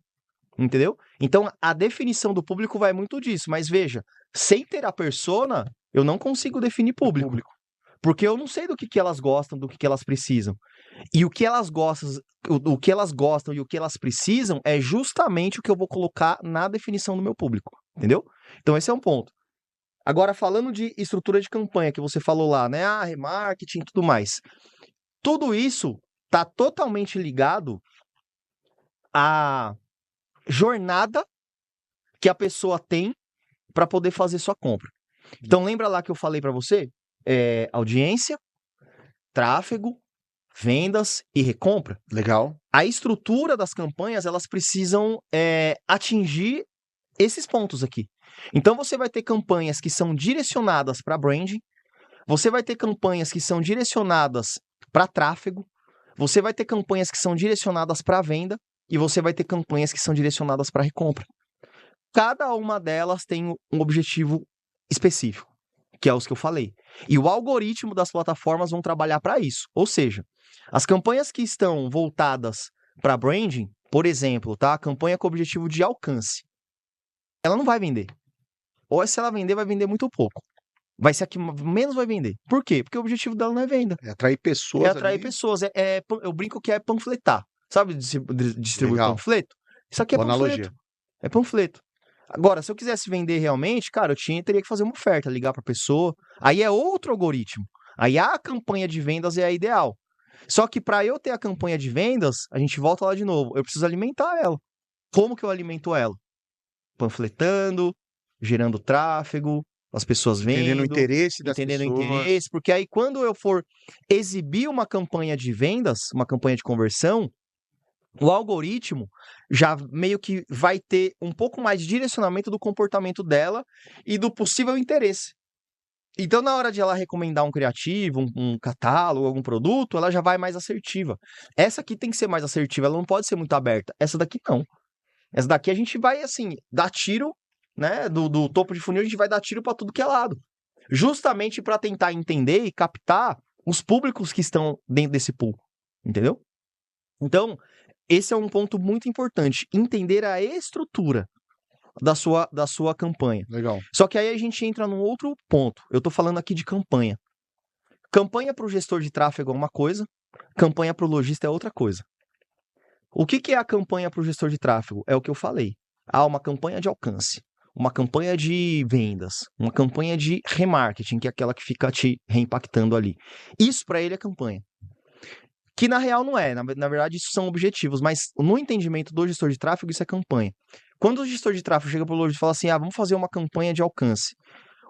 Entendeu? Então a definição do público vai muito disso. Mas veja, sem ter a persona, eu não consigo definir público. Porque eu não sei do que elas gostam, do que elas precisam. E o que elas gostam, o que elas gostam e o que elas precisam é justamente o que eu vou colocar na definição do meu público. Entendeu? Então esse é um ponto. Agora, falando de estrutura de campanha, que você falou lá, né? Remarketing e tudo mais. Tudo isso está totalmente ligado à jornada que a pessoa tem para poder fazer sua compra. Então, lembra lá que eu falei para você? Audiência, tráfego, vendas e recompra. Legal. A estrutura das campanhas, elas precisam atingir esses pontos aqui. Então, você vai ter campanhas que são direcionadas para branding, você vai ter campanhas que são direcionadas para tráfego, você vai ter campanhas que são direcionadas para venda e você vai ter campanhas que são direcionadas para recompra. Cada uma delas tem um objetivo específico, que é os que eu falei. E o algoritmo das plataformas vão trabalhar para isso. Ou seja, as campanhas que estão voltadas para branding, por exemplo, tá? Campanha com objetivo de alcance. Ela não vai vender. Ou se ela vender, vai vender muito pouco. Vai ser a que menos vai vender. Por quê? Porque o objetivo dela não é venda. É atrair É pessoas atrair ali. pessoas. Eu brinco que é panfletar. Sabe distribuir Legal. panfleto? Isso aqui é Boa panfleto. analogia. É panfleto. Agora, se eu quisesse vender realmente, cara, teria que fazer uma oferta, ligar para a pessoa. Aí é outro algoritmo. Aí a campanha de vendas é a ideal. Só que para eu ter a campanha de vendas, a gente volta lá de novo. Eu preciso alimentar ela. Como que eu alimento ela? Panfletando, gerando tráfego, as pessoas Entendendo o vendo, interesse das entendendo o pessoas. interesse, porque aí quando eu for exibir uma campanha de vendas, uma campanha de conversão, o algoritmo já meio que vai ter um pouco mais de direcionamento do comportamento dela e do possível interesse. Então, na hora de ela recomendar um criativo, um catálogo, algum produto, ela já vai mais assertiva. Essa aqui tem que ser mais assertiva, ela não pode ser muito aberta. Essa daqui não. Essa daqui a gente vai, assim, dar tiro, né? Do topo de funil, a gente vai dar tiro para tudo que é lado. Justamente para tentar entender e captar os públicos que estão dentro desse pool. Entendeu? Então, esse é um ponto muito importante. Entender a estrutura da sua campanha. Legal. Só que aí a gente entra num outro ponto. Eu tô falando aqui de campanha. Campanha para o gestor de tráfego é uma coisa, campanha para o lojista é outra coisa. O que é a campanha para o gestor de tráfego? É o que eu falei. Uma campanha de alcance, uma campanha de vendas, uma campanha de remarketing, que é aquela que fica te reimpactando ali. Isso para ele é campanha. Que na real não é, na verdade isso são objetivos, mas no entendimento do gestor de tráfego isso é campanha. Quando o gestor de tráfego chega para o lojista e fala assim, vamos fazer uma campanha de alcance,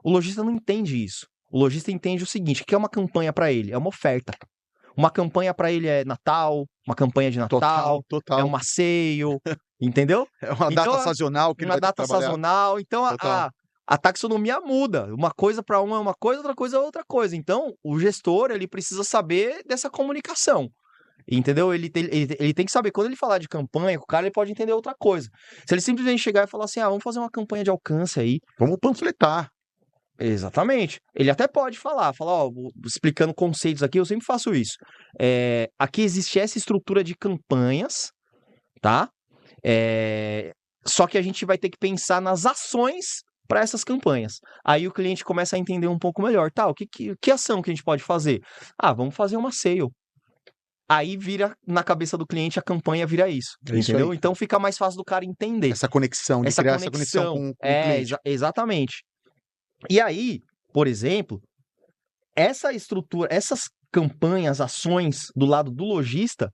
o lojista não entende isso. O lojista entende o seguinte, o que é uma campanha para ele? É uma oferta. Uma campanha para ele é Natal, uma campanha de Natal, é Total. uma sale, entendeu? É uma Então, data sazonal que ele uma vai ter que data trabalhar. sazonal, então Total. a taxonomia muda. Uma coisa para um é uma coisa, outra coisa é outra coisa. Então, o gestor, ele precisa saber dessa comunicação. Entendeu? Ele tem que saber, quando ele falar de campanha, o cara ele pode entender outra coisa. Se ele simplesmente chegar e falar assim, vamos fazer uma campanha de alcance aí. Vamos panfletar. Exatamente. Ele até pode falar, explicando conceitos aqui, eu sempre faço isso. Aqui existe essa estrutura de campanhas, tá? Só que a gente vai ter que pensar nas ações para essas campanhas. Aí o cliente começa a entender um pouco melhor. Tá, que ação que a gente pode fazer? Vamos fazer uma sale. Aí vira, na cabeça do cliente, a campanha vira isso, entendeu? Então fica mais fácil do cara entender. Essa conexão, de criar essa conexão com o cliente. Exatamente. E aí, por exemplo, essa estrutura, essas campanhas, ações do lado do lojista,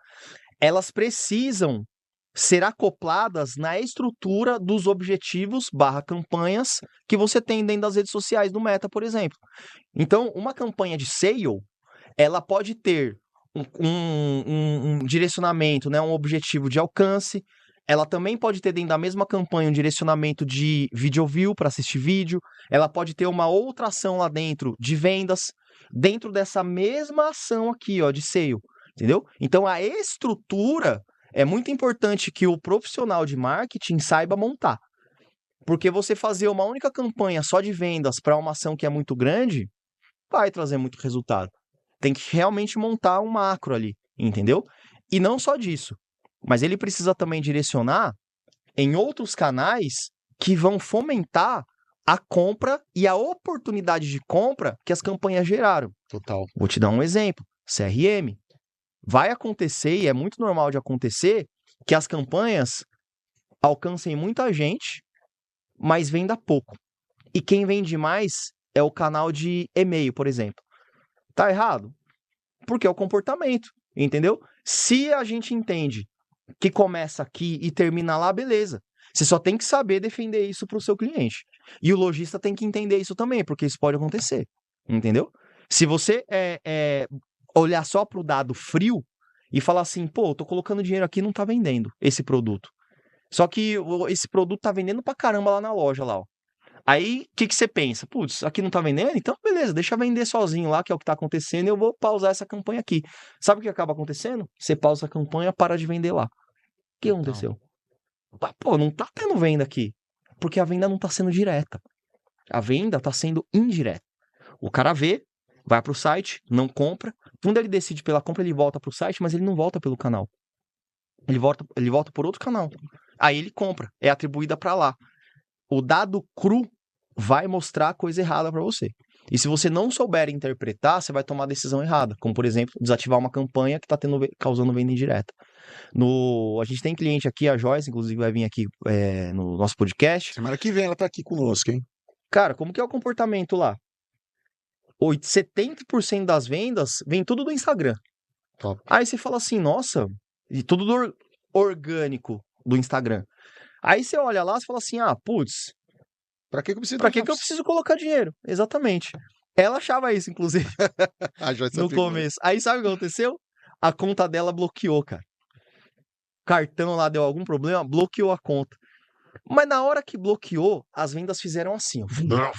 elas precisam ser acopladas na estrutura dos objetivos / campanhas que você tem dentro das redes sociais do Meta, por exemplo. Então, uma campanha de sale, ela pode ter um direcionamento, né, um objetivo de alcance. Ela também pode ter dentro da mesma campanha um direcionamento de video view para assistir vídeo. Ela pode ter uma outra ação lá dentro de vendas, dentro dessa mesma ação aqui, ó, de sale, entendeu? Então a estrutura é muito importante que o profissional de marketing saiba montar. Porque você fazer uma única campanha só de vendas para uma ação que é muito grande, vai trazer muito resultado. Tem que realmente montar um macro ali, entendeu? E não só disso, mas ele precisa também direcionar em outros canais que vão fomentar a compra e a oportunidade de compra que as campanhas geraram. Total. Vou te dar um exemplo. CRM. Vai acontecer, e é muito normal de acontecer, que as campanhas alcancem muita gente, mas venda pouco. E quem vende mais é o canal de e-mail, por exemplo. Tá errado? Porque é o comportamento, entendeu? Se a gente entende que começa aqui e termina lá, beleza. Você só tem que saber defender isso para o seu cliente. E o lojista tem que entender isso também, porque isso pode acontecer, entendeu? Se você olhar só para o dado frio e falar assim, pô, eu tô colocando dinheiro aqui e não tá vendendo esse produto. Só que esse produto tá vendendo pra caramba lá na loja, lá, ó. Aí, o que você pensa? Putz, aqui não tá vendendo? Então, beleza, deixa vender sozinho lá, que é o que tá acontecendo, e eu vou pausar essa campanha aqui. Sabe o que acaba acontecendo? Você pausa a campanha, para de vender lá. O que aconteceu? Pô, não tá tendo venda aqui. Porque a venda não tá sendo direta. A venda tá sendo indireta. O cara vê, vai pro site, não compra. Quando ele decide pela compra, ele volta pro site, mas ele não volta pelo canal. Ele volta por outro canal. Aí ele compra, é atribuída para lá. O dado cru vai mostrar a coisa errada para você. E se você não souber interpretar, você vai tomar a decisão errada. Como, por exemplo, desativar uma campanha que está causando venda indireta. A gente tem cliente aqui, a Joyce, inclusive vai vir aqui no nosso podcast. Semana que vem ela tá aqui conosco, hein? Cara, como que é o comportamento lá? 70% das vendas vem tudo do Instagram. Top. Aí você fala assim, nossa, e tudo orgânico do Instagram. Aí você olha lá e fala assim, putz, Pra que eu preciso pra que eu preciso colocar dinheiro? Exatamente. Ela achava isso, inclusive, no começo. Aí sabe o que aconteceu? A conta dela bloqueou, cara. O cartão lá deu algum problema, bloqueou a conta. Mas na hora que bloqueou, as vendas fizeram assim, ó.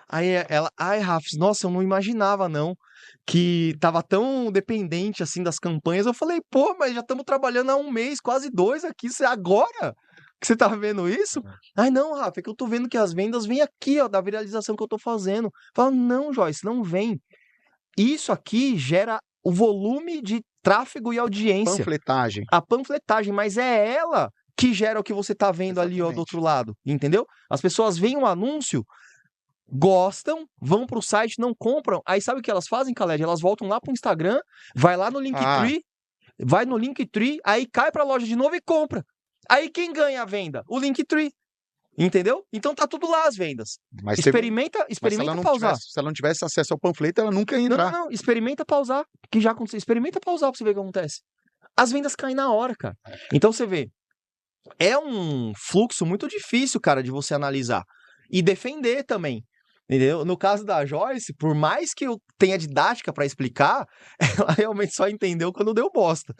Aí ela, Rafs, nossa, eu não imaginava não que tava tão dependente assim das campanhas. Eu falei, pô, mas já estamos trabalhando há 1 mês, quase 2 aqui, agora que você tá vendo isso? Ai, não, Rafa, é que eu tô vendo que as vendas vêm aqui, ó, da viralização que eu tô fazendo. Fala, não, Joyce, não vem. Isso aqui gera o volume de tráfego e audiência. Panfletagem. A panfletagem, mas é ela que gera o que você tá vendo ali, ó, do outro lado, entendeu? As pessoas veem um anúncio, gostam, vão pro site, não compram. Aí sabe o que elas fazem, Khaled? Elas voltam lá pro Instagram, vai lá no Linktree, aí cai pra loja de novo e compra. Aí quem ganha a venda? O Linktree. Entendeu? Então tá tudo lá as vendas. Mas experimenta pausar. Se ela não tivesse acesso ao panfleto, ela nunca ia entrar. Não, experimenta pausar, que já aconteceu. Experimenta pausar pra você ver o que acontece. As vendas caem na hora, cara. Então você vê, é um fluxo muito difícil, cara, de você analisar e defender também. Entendeu? No caso da Joyce, por mais que eu tenha didática pra explicar, ela realmente só entendeu quando deu bosta.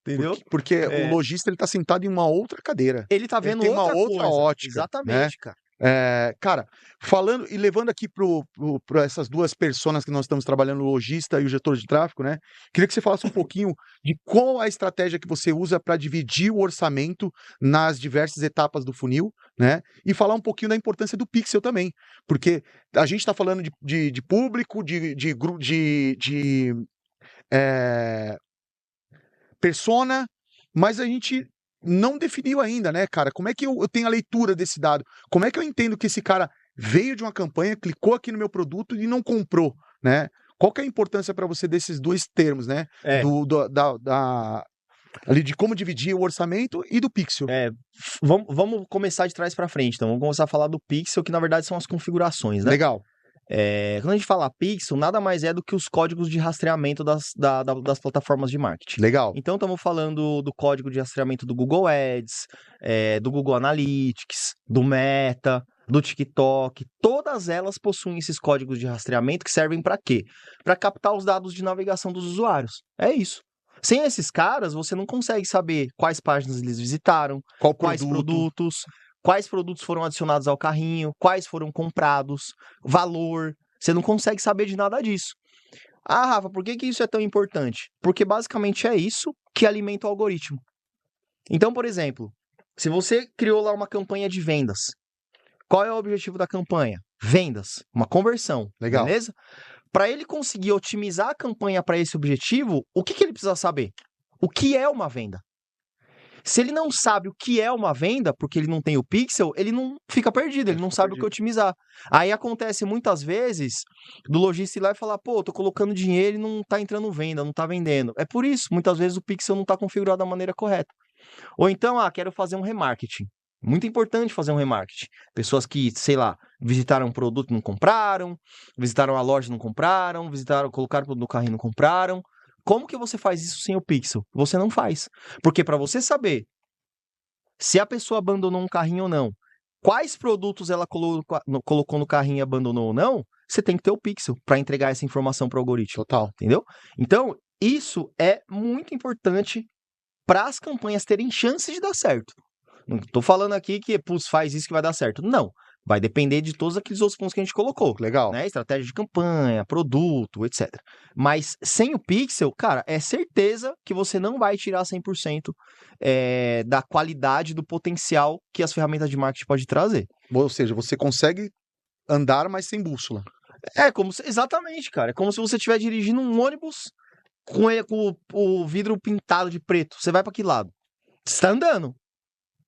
Entendeu? Porque o lojista ele tá sentado em uma outra cadeira. Ele tá vendo tem uma outra coisa. ótica. Exatamente, né? cara. Cara, falando e levando aqui para essas duas personas que nós estamos trabalhando, o lojista e o gestor de tráfego, né? Queria que você falasse um pouquinho de qual a estratégia que você usa para dividir o orçamento nas diversas etapas do funil, né? E falar um pouquinho da importância do pixel também, porque a gente está falando de público, de persona, mas a gente não definiu ainda, né, cara? Como é que eu tenho a leitura desse dado? Como é que eu entendo que esse cara veio de uma campanha, clicou aqui no meu produto e não comprou, né? Qual que é a importância para você desses dois termos, né? Ali de como dividir o orçamento e do pixel. Vamos começar de trás para frente, então. Vamos começar a falar do pixel, que na verdade são as configurações, né? Legal. Quando a gente fala pixel, nada mais é do que os códigos de rastreamento das plataformas de marketing. Legal. Então, estamos falando do código de rastreamento do Google Ads, do Google Analytics, do Meta, do TikTok. Todas elas possuem esses códigos de rastreamento que servem para quê? Para captar os dados de navegação dos usuários. É isso. Sem esses caras, você não consegue saber quais páginas eles visitaram, quais produtos, quais produtos foram adicionados ao carrinho, quais foram comprados, valor. Você não consegue saber de nada disso. Rafa, por que isso é tão importante? Porque basicamente é isso que alimenta o algoritmo. Então, por exemplo, se você criou lá uma campanha de vendas, qual é o objetivo da campanha? Vendas, uma conversão. Legal. Beleza? Para ele conseguir otimizar a campanha para esse objetivo, o que ele precisa saber? O que é uma venda? Se ele não sabe o que é uma venda, porque ele não tem o pixel, ele não fica perdido, ele não sabe o que otimizar. Aí acontece muitas vezes do lojista ir lá e falar, pô, tô colocando dinheiro e não tá entrando venda, não tá vendendo. É por isso, muitas vezes o pixel não tá configurado da maneira correta. Ou então, quero fazer um remarketing. Muito importante fazer um remarketing. Pessoas que, sei lá, visitaram um produto e não compraram, visitaram a loja e não compraram, colocaram no carrinho e não compraram. Como que você faz isso sem o pixel? Você não faz. Porque para você saber se a pessoa abandonou um carrinho ou não, quais produtos ela colocou no carrinho e abandonou ou não, você tem que ter o pixel para entregar essa informação para o algoritmo. Total. Entendeu? Então, isso é muito importante para as campanhas terem chances de dar certo. Não estou falando aqui que, faz isso que vai dar certo. Não. Vai depender de todos aqueles outros pontos que a gente colocou. Legal. Né? Estratégia de campanha, produto, etc. Mas sem o pixel, cara, é certeza que você não vai tirar 100% da qualidade, do potencial que as ferramentas de marketing podem trazer. Ou seja, você consegue andar, mas sem bússola. Exatamente, cara. É como se você estiver dirigindo um ônibus com o vidro pintado de preto. Você vai pra que lado? Você tá andando.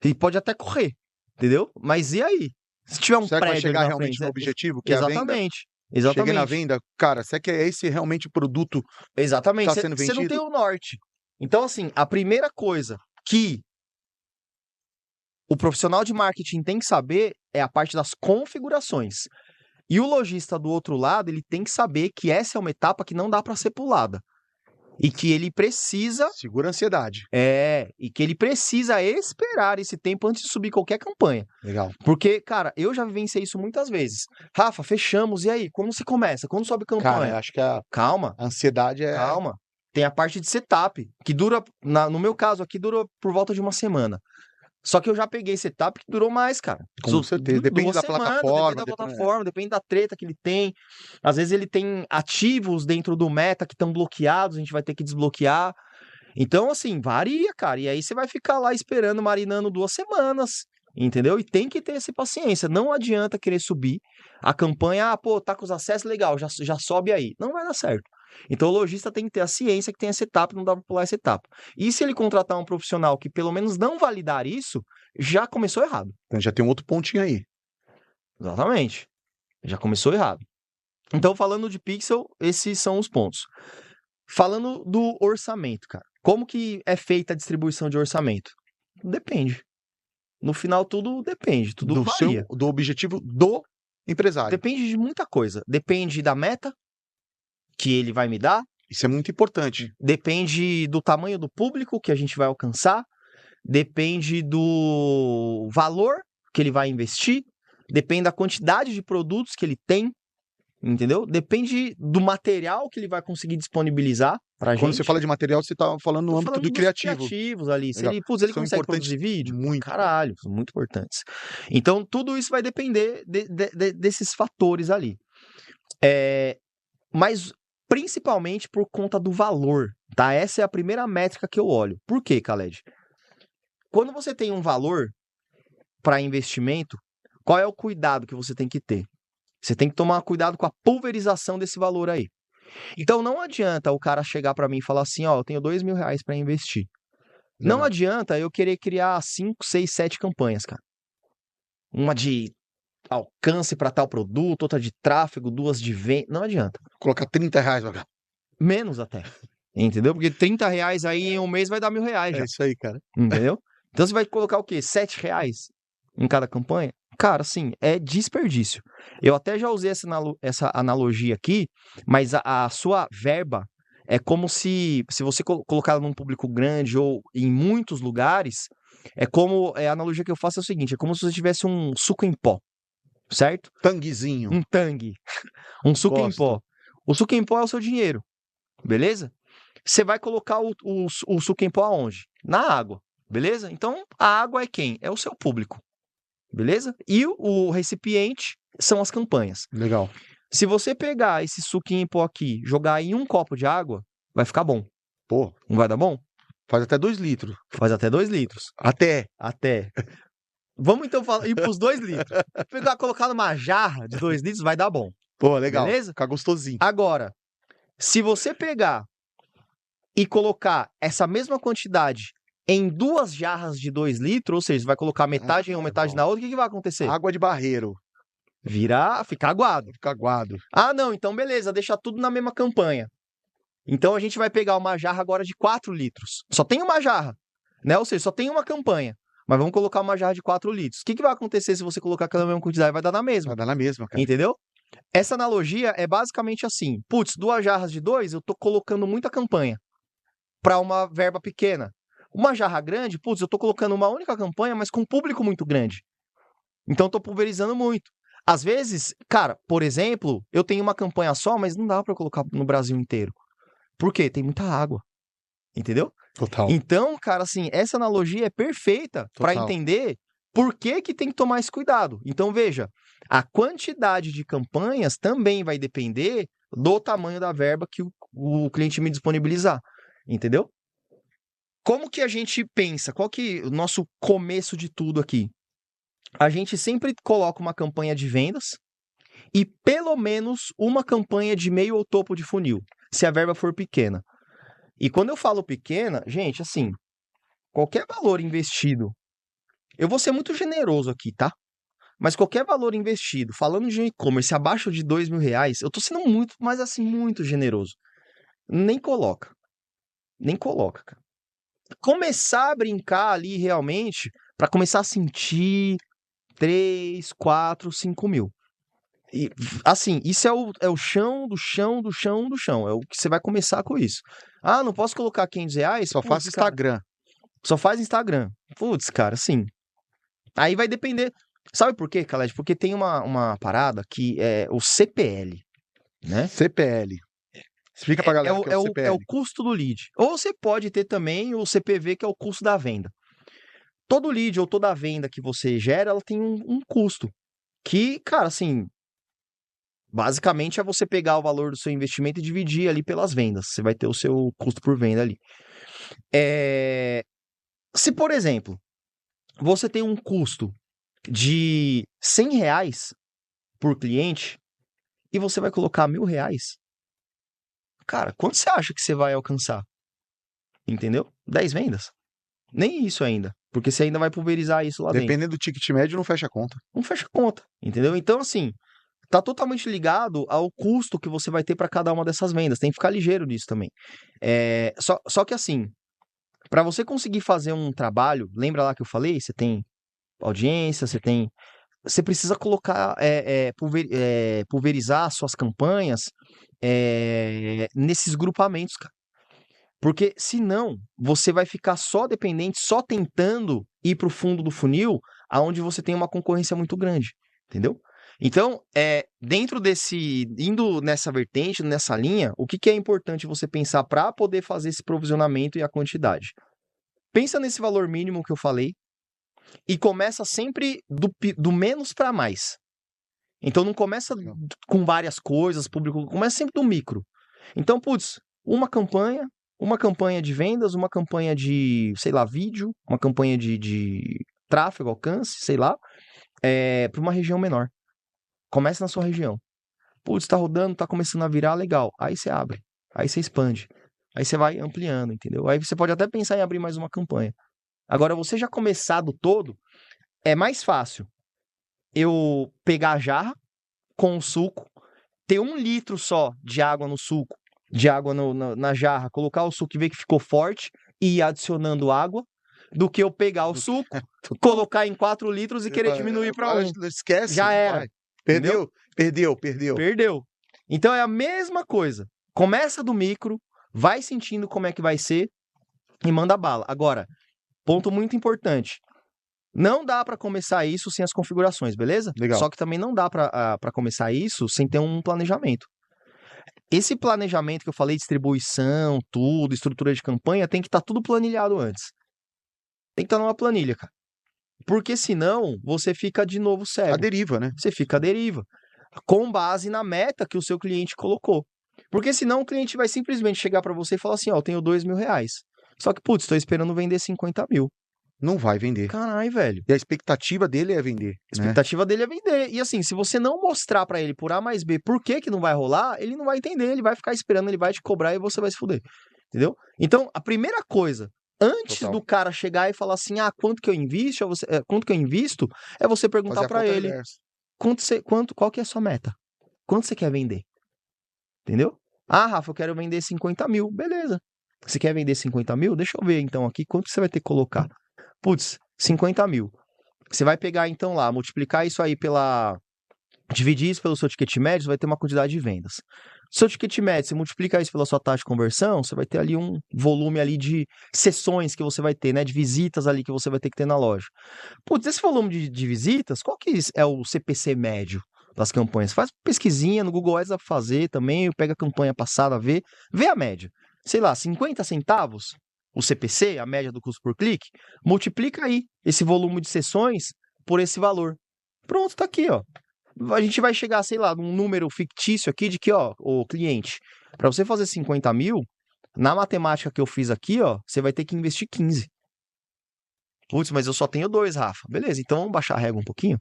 E pode até correr, entendeu? Mas e aí? Se tiver um Será que vai prédio ali chegar na realmente frente, no objetivo, que é a venda? exatamente. Cheguei na Exatamente. venda, cara, será que é esse realmente o produto que Exatamente. está sendo Você não tem vendido? o norte. Então, assim, a primeira coisa que o profissional de marketing tem que saber é a parte das configurações. E o lojista do outro lado, ele tem que saber que essa é uma etapa que não dá para ser pulada. E que ele precisa Segura a ansiedade. e que ele precisa esperar esse tempo antes de subir qualquer campanha. Legal. Porque, cara, eu já vivenciei isso muitas vezes. Rafa, fechamos, e aí? Como se começa? Quando sobe Cara, campanha? eu acho que a Calma, ansiedade é. calma. Tem a parte de setup, que dura, no meu caso aqui, dura por volta de uma semana. Só que eu já peguei setup que durou mais, cara. Com certeza. Depende Duas da semanas, plataforma. depende da plataforma, depende da treta que ele tem. Às vezes ele tem ativos dentro do meta que estão bloqueados, a gente vai ter que desbloquear. Então, assim, varia, cara. E aí você vai ficar lá esperando, marinando 2 semanas, entendeu? E tem que ter essa paciência. Não adianta querer subir a campanha, pô, tá com os acessos, legal, já sobe aí. Não vai dar certo. Então o lojista tem que ter a ciência que tem essa etapa, não dá pra pular essa etapa. E se ele contratar um profissional que pelo menos não validar isso, já começou errado. Então já tem um outro pontinho aí. Exatamente. Já começou errado. Então, falando de pixel, esses são os pontos. Falando do orçamento, cara. Como que é feita a distribuição de orçamento? Depende. No final, tudo depende, tudo varia. Do objetivo do empresário. Depende de muita coisa. Depende da meta que ele vai me dar. Isso é muito importante. Depende do tamanho do público que a gente vai alcançar. Depende do valor que ele vai investir. Depende da quantidade de produtos que ele tem. Entendeu? Depende do material que ele vai conseguir disponibilizar pra gente. Quando você fala de material, você tá falando no Tô âmbito falando do dos criativo. criativos ali. Se Legal. ele, ele São consegue importantes produzir vídeo? muito. Caralho, são muito importantes. Então, tudo isso vai depender desses fatores ali. Mas, principalmente por conta do valor, tá? Essa é a primeira métrica que eu olho. Por quê, Khaled? Quando você tem um valor para investimento, qual é o cuidado que você tem que ter? Você tem que tomar cuidado com a pulverização desse valor aí. Então, não adianta o cara chegar para mim e falar assim, ó, eu tenho R$2.000 para investir. Não adianta eu querer criar 5, 6, 7 campanhas, cara. Uma de alcance para tal produto, outra de tráfego, 2 de venda. Não adianta. Colocar R$30, vai. Menos até. Entendeu? Porque R$30 aí em um mês vai dar R$1.000 já. É isso aí, cara. Entendeu? Então você vai colocar o quê? R$7 em cada campanha? Cara, assim, é desperdício. Eu até já usei essa analogia aqui, mas a sua verba é como se você colocar num público grande ou em muitos lugares, a analogia que eu faço é o seguinte, é como se você tivesse um suco em pó, certo? Tanguezinho. Um tangue, um suco em pó. O suco em pó é o seu dinheiro, beleza? Você vai colocar o suco em pó aonde? Na água, beleza? Então, a água é quem? É o seu público, beleza? E o recipiente são as campanhas. Legal. Se você pegar esse suquinho em pó aqui, jogar em um copo de água, vai ficar bom. Pô. Não vai dar bom? Faz até 2 litros. Faz até 2 litros. Até. Vamos então ir pros 2 litros. Colocar numa jarra de 2 litros vai dar bom. Pô, legal. Beleza? Ficar gostosinho. Agora, se você pegar e colocar essa mesma quantidade em 2 jarras de 2 litros, ou seja, vai colocar metade em uma, metade na outra, o que vai acontecer? Água de barreiro. Fica aguado. Fica aguado. Ah, não, então beleza, deixa tudo na mesma campanha. Então a gente vai pegar uma jarra agora de 4 litros. Só tem uma jarra, né? Ou seja, só tem uma campanha. Mas vamos colocar uma jarra de 4 litros. O que vai acontecer se você colocar aquela mesma quantidade? Vai dar na mesma. Vai dar na mesma, cara. Entendeu? Essa analogia é basicamente assim. Putz, 2 jarras de 2, eu tô colocando muita campanha para uma verba pequena. Uma jarra grande, putz, eu tô colocando uma única campanha, mas com um público muito grande. Então eu tô pulverizando muito. Às vezes, cara, por exemplo, eu tenho uma campanha só, mas não dá para colocar no Brasil inteiro. Por quê? Tem muita água. Entendeu? Total. Então, cara, assim, essa analogia é perfeita para entender por que tem que tomar esse cuidado. Então, veja, a quantidade de campanhas também vai depender do tamanho da verba que o cliente me disponibilizar. Entendeu? Como que a gente pensa? Qual que é o nosso começo de tudo aqui? A gente sempre coloca uma campanha de vendas e pelo menos uma campanha de meio ou topo de funil, se a verba for pequena. E quando eu falo pequena, gente, assim, qualquer valor investido, eu vou ser muito generoso aqui, tá? Mas qualquer valor investido, falando de um e-commerce abaixo de R$ 2.000, eu tô sendo muito, mas assim, muito generoso. Nem coloca. Nem coloca, cara. Começar a brincar ali realmente, pra começar a sentir 3, 4, 5 mil. E, assim, isso é o chão do chão do chão do chão. É o que você vai começar com isso. Ah, não posso colocar R$ 500? Só faço Putz, cara, Instagram. só faz Instagram. Putz, cara, assim. Aí vai depender. Sabe por quê, Khaled? Porque tem uma parada que é o CPL, né? CPL. Explica pra É, é galera o o, que é é o o, é o CPL. custo do lead. Ou você pode ter também o CPV, que é o custo da venda. Todo lead ou toda venda que você gera, ela tem um custo. Que, cara, assim, basicamente é você pegar o valor do seu investimento e dividir ali pelas vendas. Você vai ter o seu custo por venda ali. Se, por exemplo, você tem um custo de R$ 100 por cliente e você vai colocar R$ 1.000, cara, quanto você acha que você vai alcançar? Entendeu? 10 vendas? Nem isso ainda, porque você ainda vai pulverizar isso lá dentro. Dependendo do ticket médio, não fecha a conta. Não fecha conta, entendeu? Então, assim, tá totalmente ligado ao custo que você vai ter para cada uma dessas vendas. Tem que ficar ligeiro nisso também. Só que assim, para você conseguir fazer um trabalho, lembra lá que eu falei? Você tem audiência, você precisa colocar, pulverizar suas campanhas nesses grupamentos, cara. Porque senão você vai ficar só dependente, só tentando ir para o fundo do funil, aonde você tem uma concorrência muito grande, entendeu? Então, dentro indo nessa vertente, nessa linha, o que é importante você pensar para poder fazer esse provisionamento e a quantidade? Pensa nesse valor mínimo que eu falei e começa sempre do menos para mais. Então não começa com várias coisas, público, começa sempre do micro. Então, putz, uma campanha de vendas, uma campanha de, sei lá, vídeo, uma campanha de tráfego, alcance, sei lá, para uma região menor. Começa na sua região. Putz, tá rodando, tá começando a virar, legal. Aí você abre, aí você expande, aí você vai ampliando, entendeu? Aí você pode até pensar em abrir mais uma campanha. Agora, você já começar do todo, é mais fácil eu pegar a jarra com o suco, ter 1 litro só de água no suco, de água na jarra, colocar o suco e ver que ficou forte e ir adicionando água, do que eu pegar o suco, colocar em 4 litros e querer diminuir para 1. Esquece. Já era. Vai. Entendeu? Perdeu. Perdeu. Então é a mesma coisa. Começa do micro, vai sentindo como é que vai ser e manda bala. Agora, ponto muito importante. Não dá para começar isso sem as configurações, beleza? Legal. Só que também não dá para começar isso sem ter um planejamento. Esse planejamento que eu falei, distribuição, tudo, estrutura de campanha, tem que estar tudo planilhado antes. Tem que estar numa planilha, cara. Porque senão você fica de novo A cego. deriva, né? Você fica à deriva. Com base na meta que o seu cliente colocou. Porque senão o cliente vai simplesmente chegar para você e falar assim: ó, eu tenho R$ 2.000. Só que, putz, estou esperando vender 50 mil. Não vai vender. Caralho, velho. E a expectativa dele é vender. A expectativa dele é vender. E assim, se você não mostrar pra ele por A mais B por que não vai rolar, ele não vai entender, ele vai ficar esperando, ele vai te cobrar e você vai se fuder. Entendeu? Então, a primeira coisa, antes Total. do cara chegar e falar assim, quanto que eu invisto, é você perguntar Fazer a pra conta ele, reversa. qual que é a sua meta? Quanto você quer vender? Entendeu? Ah, Rafa, eu quero vender 50 mil. Beleza. Você quer vender 50 mil? Deixa eu ver então aqui, quanto que você vai ter que colocar? Putz, 50 mil. Você vai pegar então lá, multiplicar isso aí dividir isso pelo seu ticket médio, você vai ter uma quantidade de vendas. Seu ticket médio, você multiplica isso pela sua taxa de conversão, você vai ter ali um volume ali de sessões que você vai ter, né? De visitas ali que você vai ter que ter na loja. Putz, esse volume de visitas, qual que é o CPC médio das campanhas? Faz pesquisinha no Google Ads, dá pra fazer também, pega a campanha passada, vê a média. Sei lá, 50 centavos? O CPC, a média do custo por clique, multiplica aí esse volume de sessões por esse valor. Pronto, tá aqui, ó. A gente vai chegar, sei lá, num número fictício aqui de que, ó, o cliente, para você fazer 50 mil, na matemática que eu fiz aqui, ó, você vai ter que investir 15. Putz, mas eu só tenho 2, Rafa. Beleza, então vamos baixar a régua um pouquinho?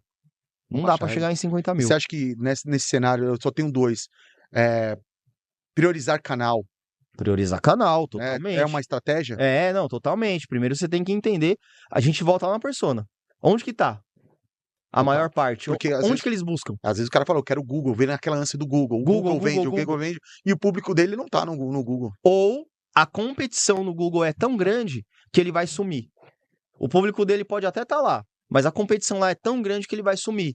Não dá para chegar em 50 E mil. você acha que nesse cenário eu só tenho 2? Priorizar canal Priorizar canal, É totalmente. uma estratégia? Não, totalmente. Primeiro você tem que entender, a gente volta lá na persona. Onde que tá a Total. maior parte? Porque às Onde vezes, que eles buscam? o cara fala, eu quero o Google, vem naquela ânsia do Google. O Google vende, o Google vende, e o público dele não tá no Google. Ou a competição no Google é tão grande que ele vai sumir. O público dele pode até estar lá, mas a competição lá é tão grande que ele vai sumir.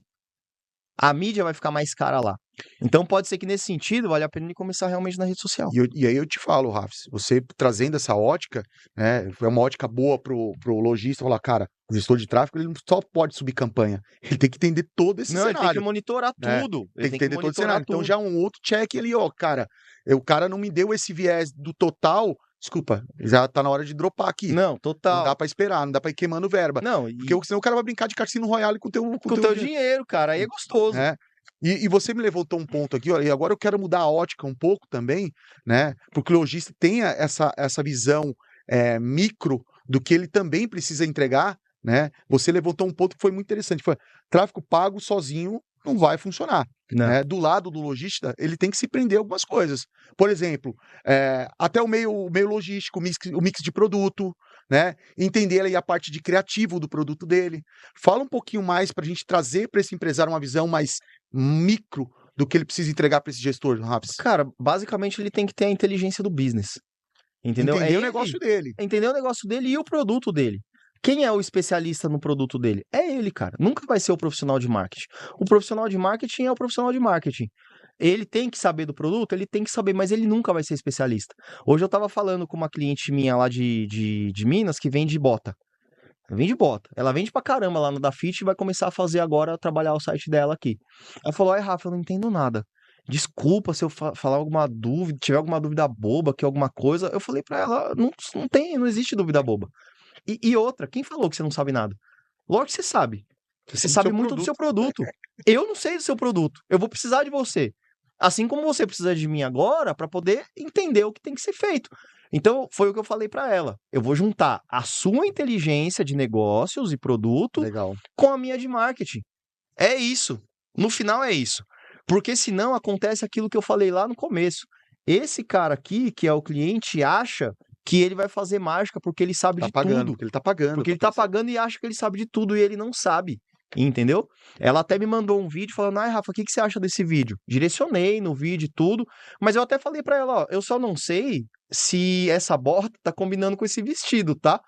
A mídia vai ficar mais cara lá. Então pode ser que nesse sentido vale a pena ele começar realmente na rede social. E aí eu te falo, Rafs, você trazendo essa ótica, né, é uma ótica boa pro lojista, falar, cara, o gestor de tráfego, ele não só pode subir campanha, ele tem que entender todo esse Não, ele tem que cenário, monitorar né? tudo. Tem que entender todo esse cenário. Então já um outro check ali, ó, cara, o cara não me deu esse viés do total, desculpa, já tá na hora de dropar aqui. Não, Não total. dá pra esperar, não dá pra ir queimando verba. Não, Porque senão o cara vai brincar de Cassino Royale com o teu dinheiro, cara, aí é gostoso. né? E você me levantou um ponto aqui, ó, e agora eu quero mudar a ótica um pouco também, né? Porque o lojista tenha essa visão micro do que ele também precisa entregar, né? Você levantou um ponto que foi muito interessante, foi tráfego pago sozinho não vai funcionar. Não. Né? Do lado do lojista, ele tem que se prender a algumas coisas. Por exemplo, até o meio logístico, o mix de produto, né? Entender aí a parte de criativo do produto dele. Fala um pouquinho mais para a gente trazer para esse empresário uma visão mais micro do que ele precisa entregar para esse gestor, Raps. Cara, basicamente ele tem que ter a inteligência do business. Entendeu? Entender o negócio dele. Entender o negócio dele e o produto dele. Quem é o especialista no produto dele? É ele, cara. Nunca vai ser o profissional de marketing. O profissional de marketing é o profissional de marketing. Ele tem que saber do produto, ele tem que saber, mas ele nunca vai ser especialista. Hoje eu tava falando com uma cliente minha lá de Minas que vende bota. Vende bota. Ela vende pra caramba lá no Dafit e vai começar a fazer agora, trabalhar o site dela aqui. Ela falou, ai, Rafa, eu não entendo nada. Desculpa se eu falar alguma dúvida, tiver alguma dúvida boba aqui, alguma coisa. Eu falei pra ela, não existe dúvida boba. E outra, quem falou que você não sabe nada? Lógico que você sabe. Você sabe muito do seu produto. Eu não sei do seu produto. Eu vou precisar de você. Assim como você precisa de mim agora para poder entender o que tem que ser feito. Então, foi o que eu falei para ela. Eu vou juntar a sua inteligência de negócios e produto Legal. com a minha de marketing. É isso. No final é isso. Porque senão acontece aquilo que eu falei lá no começo. Esse cara aqui, que é o cliente, acha que ele vai fazer mágica porque ele sabe de tudo. Porque ele tá pagando. Porque ele tá pagando e acha que ele sabe de tudo e ele não sabe. Entendeu? Ela até me mandou um vídeo falando, ai, Rafa, o que você acha desse vídeo? Direcionei no vídeo e tudo, mas eu até falei pra ela, ó, eu só não sei se essa bota tá combinando com esse vestido, tá?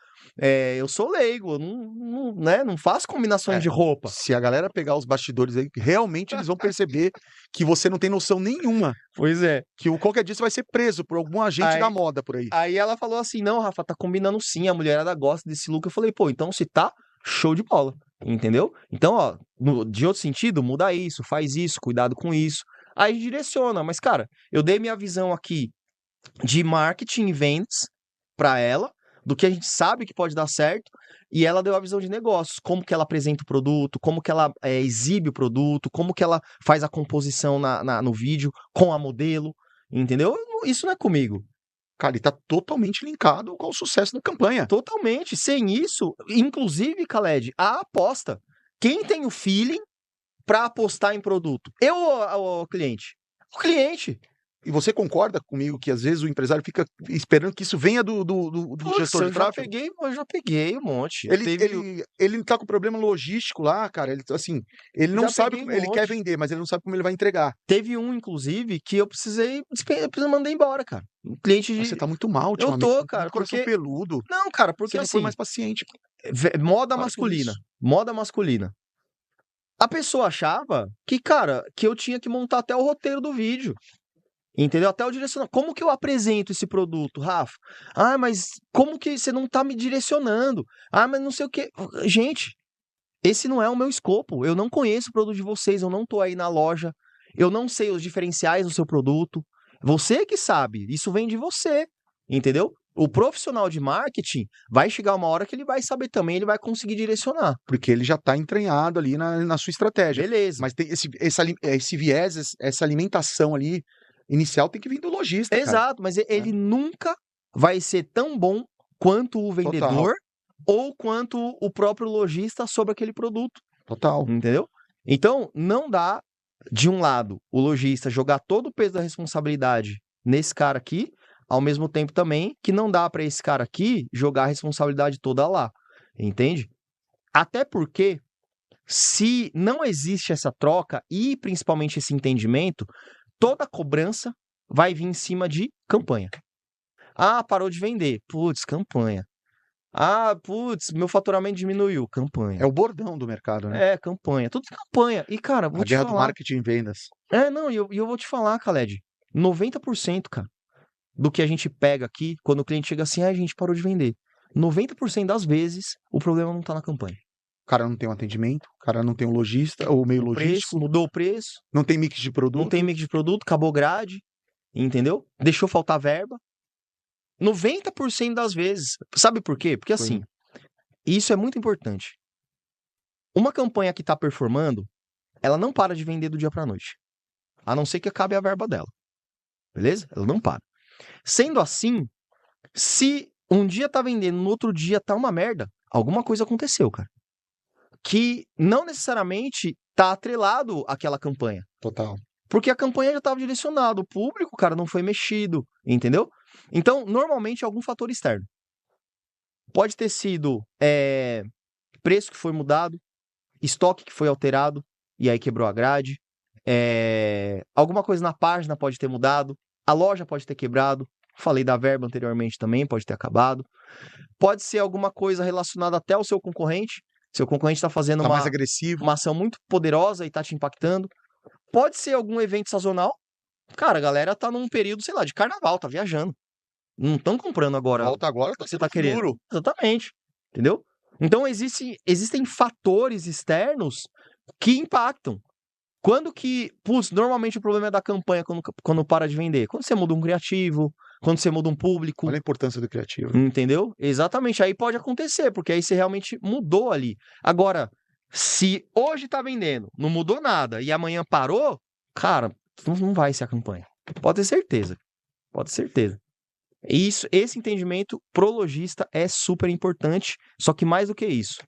Eu sou leigo, eu não faço combinações de roupa. Se a galera pegar os bastidores aí, realmente eles vão perceber que você não tem noção nenhuma. Pois é. Que qualquer dia você vai ser preso por algum agente da moda por aí. Aí ela falou assim, não, Rafa, tá combinando sim, a mulherada gosta desse look. Eu falei, pô, então se tá, show de bola. Entendeu? Então, ó, de outro sentido, muda isso, faz isso, cuidado com isso. Aí direciona, mas cara, eu dei minha visão aqui de marketing e vendas para ela, do que a gente sabe que pode dar certo, e ela deu a visão de negócios, como que ela apresenta o produto, como que ela exibe o produto, como que ela faz a composição no vídeo com a modelo, entendeu? Isso não é comigo. Cara, ele tá totalmente linkado com o sucesso da campanha. Totalmente. Sem isso, inclusive, Khaled, a aposta. Quem tem o feeling para apostar em produto? Eu ou o cliente? O cliente. E você concorda comigo que às vezes o empresário fica esperando que isso venha do gestor de tráfego? Eu já peguei um monte. Ele tá com problema logístico lá, cara. Ele não sabe, ele quer vender, mas ele não sabe como ele vai entregar. Teve um, inclusive, que eu mandei embora, cara. Um cliente de... Mas você tá muito mal ultimamente. Eu tô, cara. Coração peludo. Não, cara, porque você assim... foi mais paciente. Moda masculina. Moda masculina. A pessoa achava que, cara, que eu tinha que montar até o roteiro do vídeo. Entendeu? Até o direcionamento. Como que eu apresento esse produto, Rafa? Ah, mas como que você não tá me direcionando? Ah, mas não sei o quê. Gente, esse não é o meu escopo. Eu não conheço o produto de vocês, eu não tô aí na loja, eu não sei os diferenciais do seu produto. Você que sabe, isso vem de você, entendeu? O profissional de marketing vai chegar uma hora que ele vai saber também, ele vai conseguir direcionar. Porque ele já tá entranhado ali na sua estratégia. Beleza. Mas tem esse viés, essa alimentação ali inicial tem que vir do lojista. Exato, mas ele nunca vai ser tão bom quanto o vendedor ou quanto o próprio lojista sobre aquele produto. Total. Entendeu? Então, não dá, de um lado, o lojista jogar todo o peso da responsabilidade nesse cara aqui, ao mesmo tempo também que não dá para esse cara aqui jogar a responsabilidade toda lá, entende? Até porque, se não existe essa troca e principalmente esse entendimento, toda cobrança vai vir em cima de campanha. Ah, parou de vender. Putz, campanha. Ah, putz, meu faturamento diminuiu. Campanha. É o bordão do mercado, né? É, campanha. Tudo campanha. E, cara, vou A te guerra do falar. marketing e vendas. Não, e eu vou te falar, Khaled. 90%, cara, do que a gente pega aqui, quando o cliente chega assim, a gente parou de vender. 90% das vezes, o problema não tá na campanha. O cara não tem um atendimento, o cara não tem um lojista ou meio O preço, logístico, mudou o preço, não tem mix de não produto. tem mix de produto, acabou grade, entendeu? Deixou faltar verba. 90% das vezes. Sabe por quê? Porque assim, isso é muito importante. Uma campanha que tá performando, ela não para de vender do dia pra noite. A não ser que acabe a verba dela. Beleza? Ela não para. Sendo assim, se um dia tá vendendo, no outro dia tá uma merda, alguma coisa aconteceu, cara. Que não necessariamente tá atrelado àquela campanha. Total. Porque a campanha já estava direcionada, o público, cara, não foi mexido, entendeu? Então, normalmente é algum fator externo. Pode ter sido preço que foi mudado, estoque que foi alterado, e aí quebrou a grade. Alguma coisa na página pode ter mudado, a loja pode ter quebrado. Falei da verba anteriormente também, pode ter acabado. Pode ser alguma coisa relacionada até ao seu concorrente. Seu concorrente está fazendo Tá mais agressivo. uma ação muito poderosa e está te impactando. Pode ser algum evento sazonal. Cara, a galera tá num período, sei lá, de carnaval, tá viajando. Não estão comprando agora Volta agora, o tá que você tá tudo querendo. duro. Exatamente. Entendeu? Então existem fatores externos que impactam. Quando que. Putz, normalmente o problema é da campanha quando para de vender. Quando você muda um criativo, quando você muda um público. Olha a importância do criativo. Entendeu? Exatamente. Aí pode acontecer, porque aí você realmente mudou ali. Agora, se hoje tá vendendo, não mudou nada e amanhã parou, cara, não vai ser a campanha. Pode ter certeza. Pode ter certeza. Esse entendimento pro lojista é super importante, só que mais do que isso,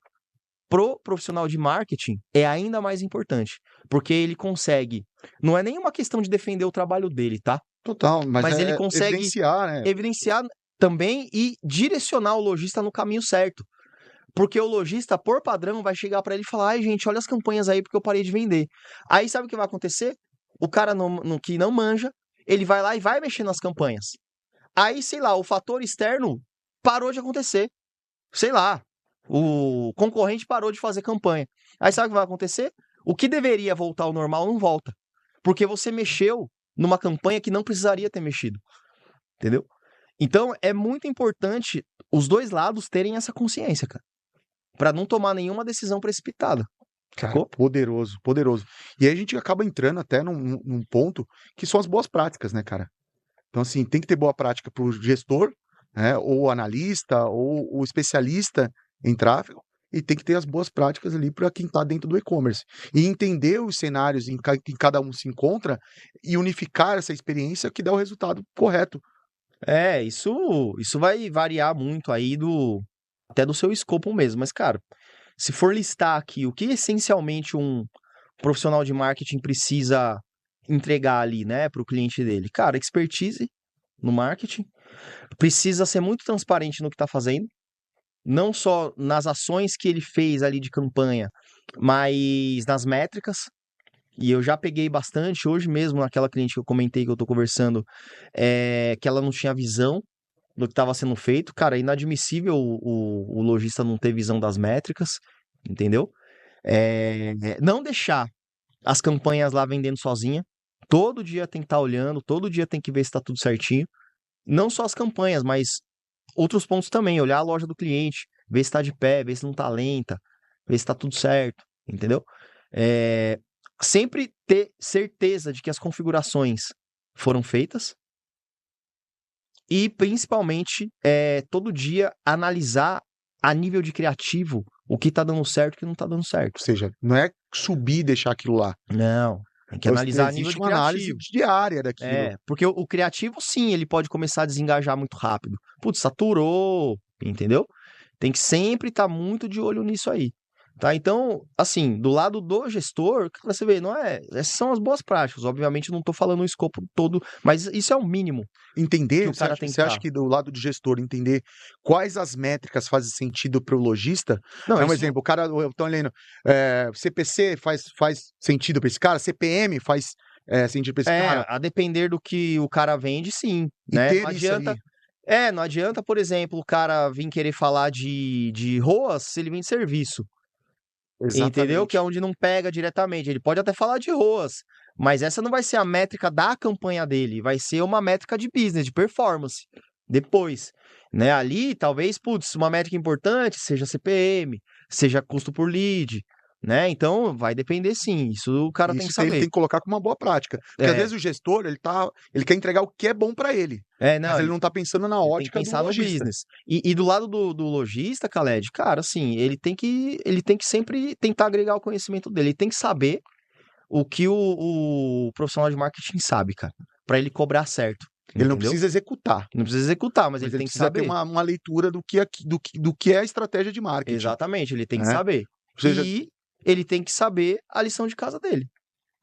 pro profissional de marketing é ainda mais importante, porque ele consegue, não é nenhuma questão de defender o trabalho dele, tá? Total, mas ele consegue evidenciar, né? evidenciar também e direcionar o lojista no caminho certo. Porque o lojista, por padrão, vai chegar para ele e falar: ai, gente, olha as campanhas aí porque eu parei de vender. Aí sabe o que vai acontecer? O cara que não manja, ele vai lá e vai mexer nas campanhas. Aí, sei lá, o fator externo parou de acontecer. Sei lá, o concorrente parou de fazer campanha. Aí sabe o que vai acontecer? O que deveria voltar ao normal não volta. Porque você mexeu numa campanha que não precisaria ter mexido. Entendeu? Então, é muito importante os dois lados terem essa consciência, cara. Pra não tomar nenhuma decisão precipitada. Cara, Sacou? poderoso, poderoso. E aí a gente acaba entrando até num ponto que são as boas práticas, né, cara? Então, assim, tem que ter boa prática pro gestor, né, ou analista, ou o especialista em tráfego, e tem que ter as boas práticas ali para quem está dentro do e-commerce. E entender os cenários em que cada um se encontra e unificar essa experiência que dá o resultado correto. Isso vai variar muito aí até do seu escopo mesmo. Mas, cara, se for listar aqui o que essencialmente um profissional de marketing precisa entregar ali, né, para o cliente dele. Cara, expertise no marketing, precisa ser muito transparente no que está fazendo, não só nas ações que ele fez ali de campanha, mas nas métricas. E eu já peguei bastante, hoje mesmo, naquela cliente que eu comentei que eu tô conversando, que ela não tinha visão do que estava sendo feito. Cara, é inadmissível o lojista não ter visão das métricas, entendeu? Não deixar as campanhas lá vendendo sozinha. Todo dia tem que estar olhando, todo dia tem que ver se está tudo certinho. Não só as campanhas, mas outros pontos também. Olhar a loja do cliente, ver se está de pé, ver se não está lenta, ver se está tudo certo, entendeu? Sempre ter certeza de que as configurações foram feitas. E, principalmente, todo dia analisar a nível de criativo o que tá dando certo e o que não tá dando certo. Ou seja, não é subir e deixar aquilo lá. Não, tem que analisar a nível Existe de uma análise criativo. diária daquilo. Porque o criativo, sim, ele pode começar a desengajar muito rápido. Putz, saturou, entendeu? Tem que sempre estar muito de olho nisso aí. Tá? Então, assim, do lado do gestor, cara, você vê, não é, essas são as boas práticas. Obviamente, não tô falando o escopo todo, mas isso é o mínimo que Entender, o cara tem que você acha estar. que do lado do gestor, entender quais as métricas fazem sentido para o lojista? Não, É um isso exemplo, o cara, eu tô lendo, CPC faz sentido para esse cara, CPM faz sentido para esse cara, a depender do que o cara vende, sim, e né? ter isso aí. Não adianta, por exemplo, o cara vir querer falar de ROAS se ele vende serviço. Entendeu? Que é Exatamente. onde não pega diretamente. Ele pode até falar de ROAS, mas essa não vai ser a métrica da campanha dele, vai ser uma métrica de business, de performance. Depois, né? Ali, talvez, putz, uma métrica importante seja CPM, seja custo por lead, né? Então, vai depender sim. Isso o cara tem Isso que ele saber. tem que colocar como uma boa prática. Porque às É, vezes o gestor, ele quer entregar o que é bom para ele, mas não, ele não tá pensando na ele tem que ótica do pensar no lojista. business. E do lado do lojista, Khaled, cara, assim, ele tem que sempre tentar agregar o conhecimento dele. Ele tem que saber o que o profissional de marketing sabe, cara, pra ele cobrar certo, Ele não entendeu? precisa executar, Não precisa executar, mas mas ele ele tem que precisa ter saber. uma leitura do que é a estratégia de marketing, Exatamente, ele tem que né? saber. Ou seja, E ele tem que saber a lição de casa dele.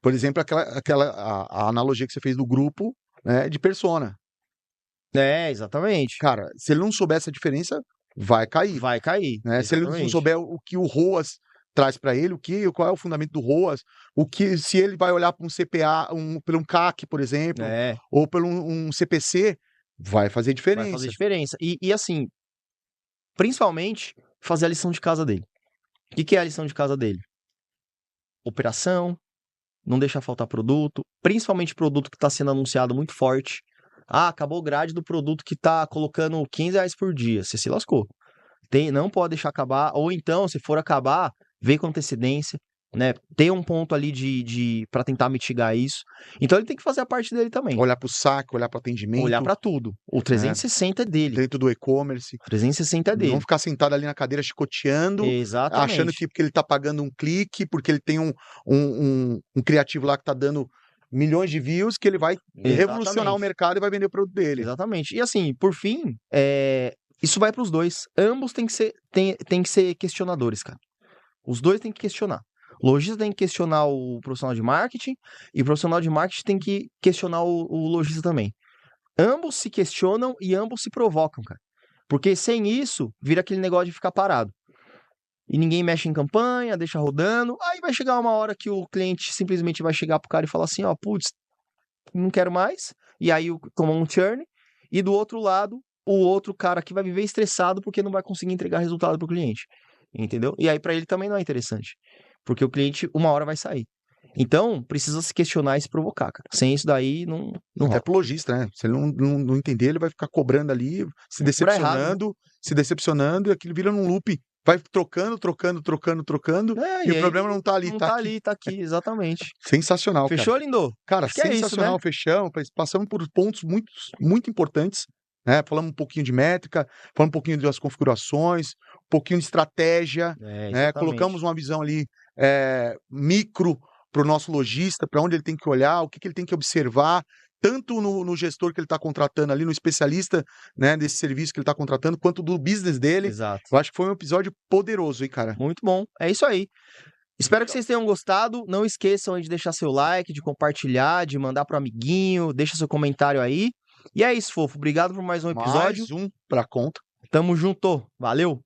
por exemplo, a analogia que você fez do grupo, né, de persona. Exatamente. Cara, se ele não souber essa diferença, vai cair, Vai cair, né? Se ele não exatamente. souber o que o ROAS traz para ele, qual é o fundamento do ROAS, se ele vai olhar para um CPA, pelo um CAC, por exemplo, É, ou pelo um CPC, vai fazer vai fazer diferença. diferença. E assim, principalmente, fazer a lição de casa dele. O que é a lição de casa dele? Operação, não deixar faltar produto, principalmente produto que está sendo anunciado muito forte. Ah, acabou o grade do produto que tá colocando R$ 15 por dia. Você se lascou. Não pode deixar acabar. Ou então, se for acabar, vê com antecedência, né? Ter um ponto ali para tentar mitigar isso. Então ele tem que fazer a parte dele também. Olhar para o saque, olhar para o Olhar atendimento, para tudo. O né, 360 é dele. dentro do e-commerce. O 360 é Não dele. ficar sentado ali na cadeira chicoteando, achando Exatamente. que porque ele tá pagando um clique, porque ele tem um criativo lá que tá dando milhões de views, que ele vai revolucionar o Exatamente. mercado e vai vender o produto dele. Exatamente. E assim, por fim, isso vai para os dois. Ambos têm que ser questionadores, cara. Os dois têm que questionar. O lojista tem que questionar o profissional de marketing e o profissional de marketing tem que questionar o lojista também. Ambos se questionam e ambos se provocam, cara. Porque sem isso, vira aquele negócio de ficar parado. E ninguém mexe em campanha, deixa rodando. Aí vai chegar uma hora que o cliente simplesmente vai chegar pro cara e falar assim, ó, putz, não quero mais. E aí toma um churn. E do outro lado, o outro cara que vai viver estressado porque não vai conseguir entregar resultado pro cliente. Entendeu? E aí para ele também não é interessante. Porque o cliente uma hora vai sair. Então, precisa se questionar e se provocar, cara. Sem isso daí, não Até rola. pro lojista, né? Se ele não entender, ele vai ficar cobrando ali, Cobrar errado, né? se decepcionando, e aquilo vira num loop, vai trocando, e E o aí problema não tá ali, não tá tá aqui. ali, tá aqui, exatamente. Sensacional, cara. Fechou, Lindo? Cara, Acho que é isso, né? sensacional, fechamos, passamos por pontos muito, muito importantes, né? Falamos um pouquinho de métrica, falamos um pouquinho das configurações, um pouquinho de estratégia, né? Colocamos Exatamente. uma visão ali micro para o nosso lojista, para onde ele tem que olhar, o que ele tem que observar, tanto no gestor que ele está contratando ali, no especialista, né, desse serviço que ele está contratando, quanto do business dele. Exato. Eu acho que foi um episódio poderoso, hein, cara? Muito bom. É isso aí. Espero que vocês tenham gostado. Não esqueçam de deixar seu like, de compartilhar, de mandar pro amiguinho, deixa seu comentário aí. E é isso, fofo. Obrigado por mais um episódio. Mais um para conta. Tamo junto. Valeu!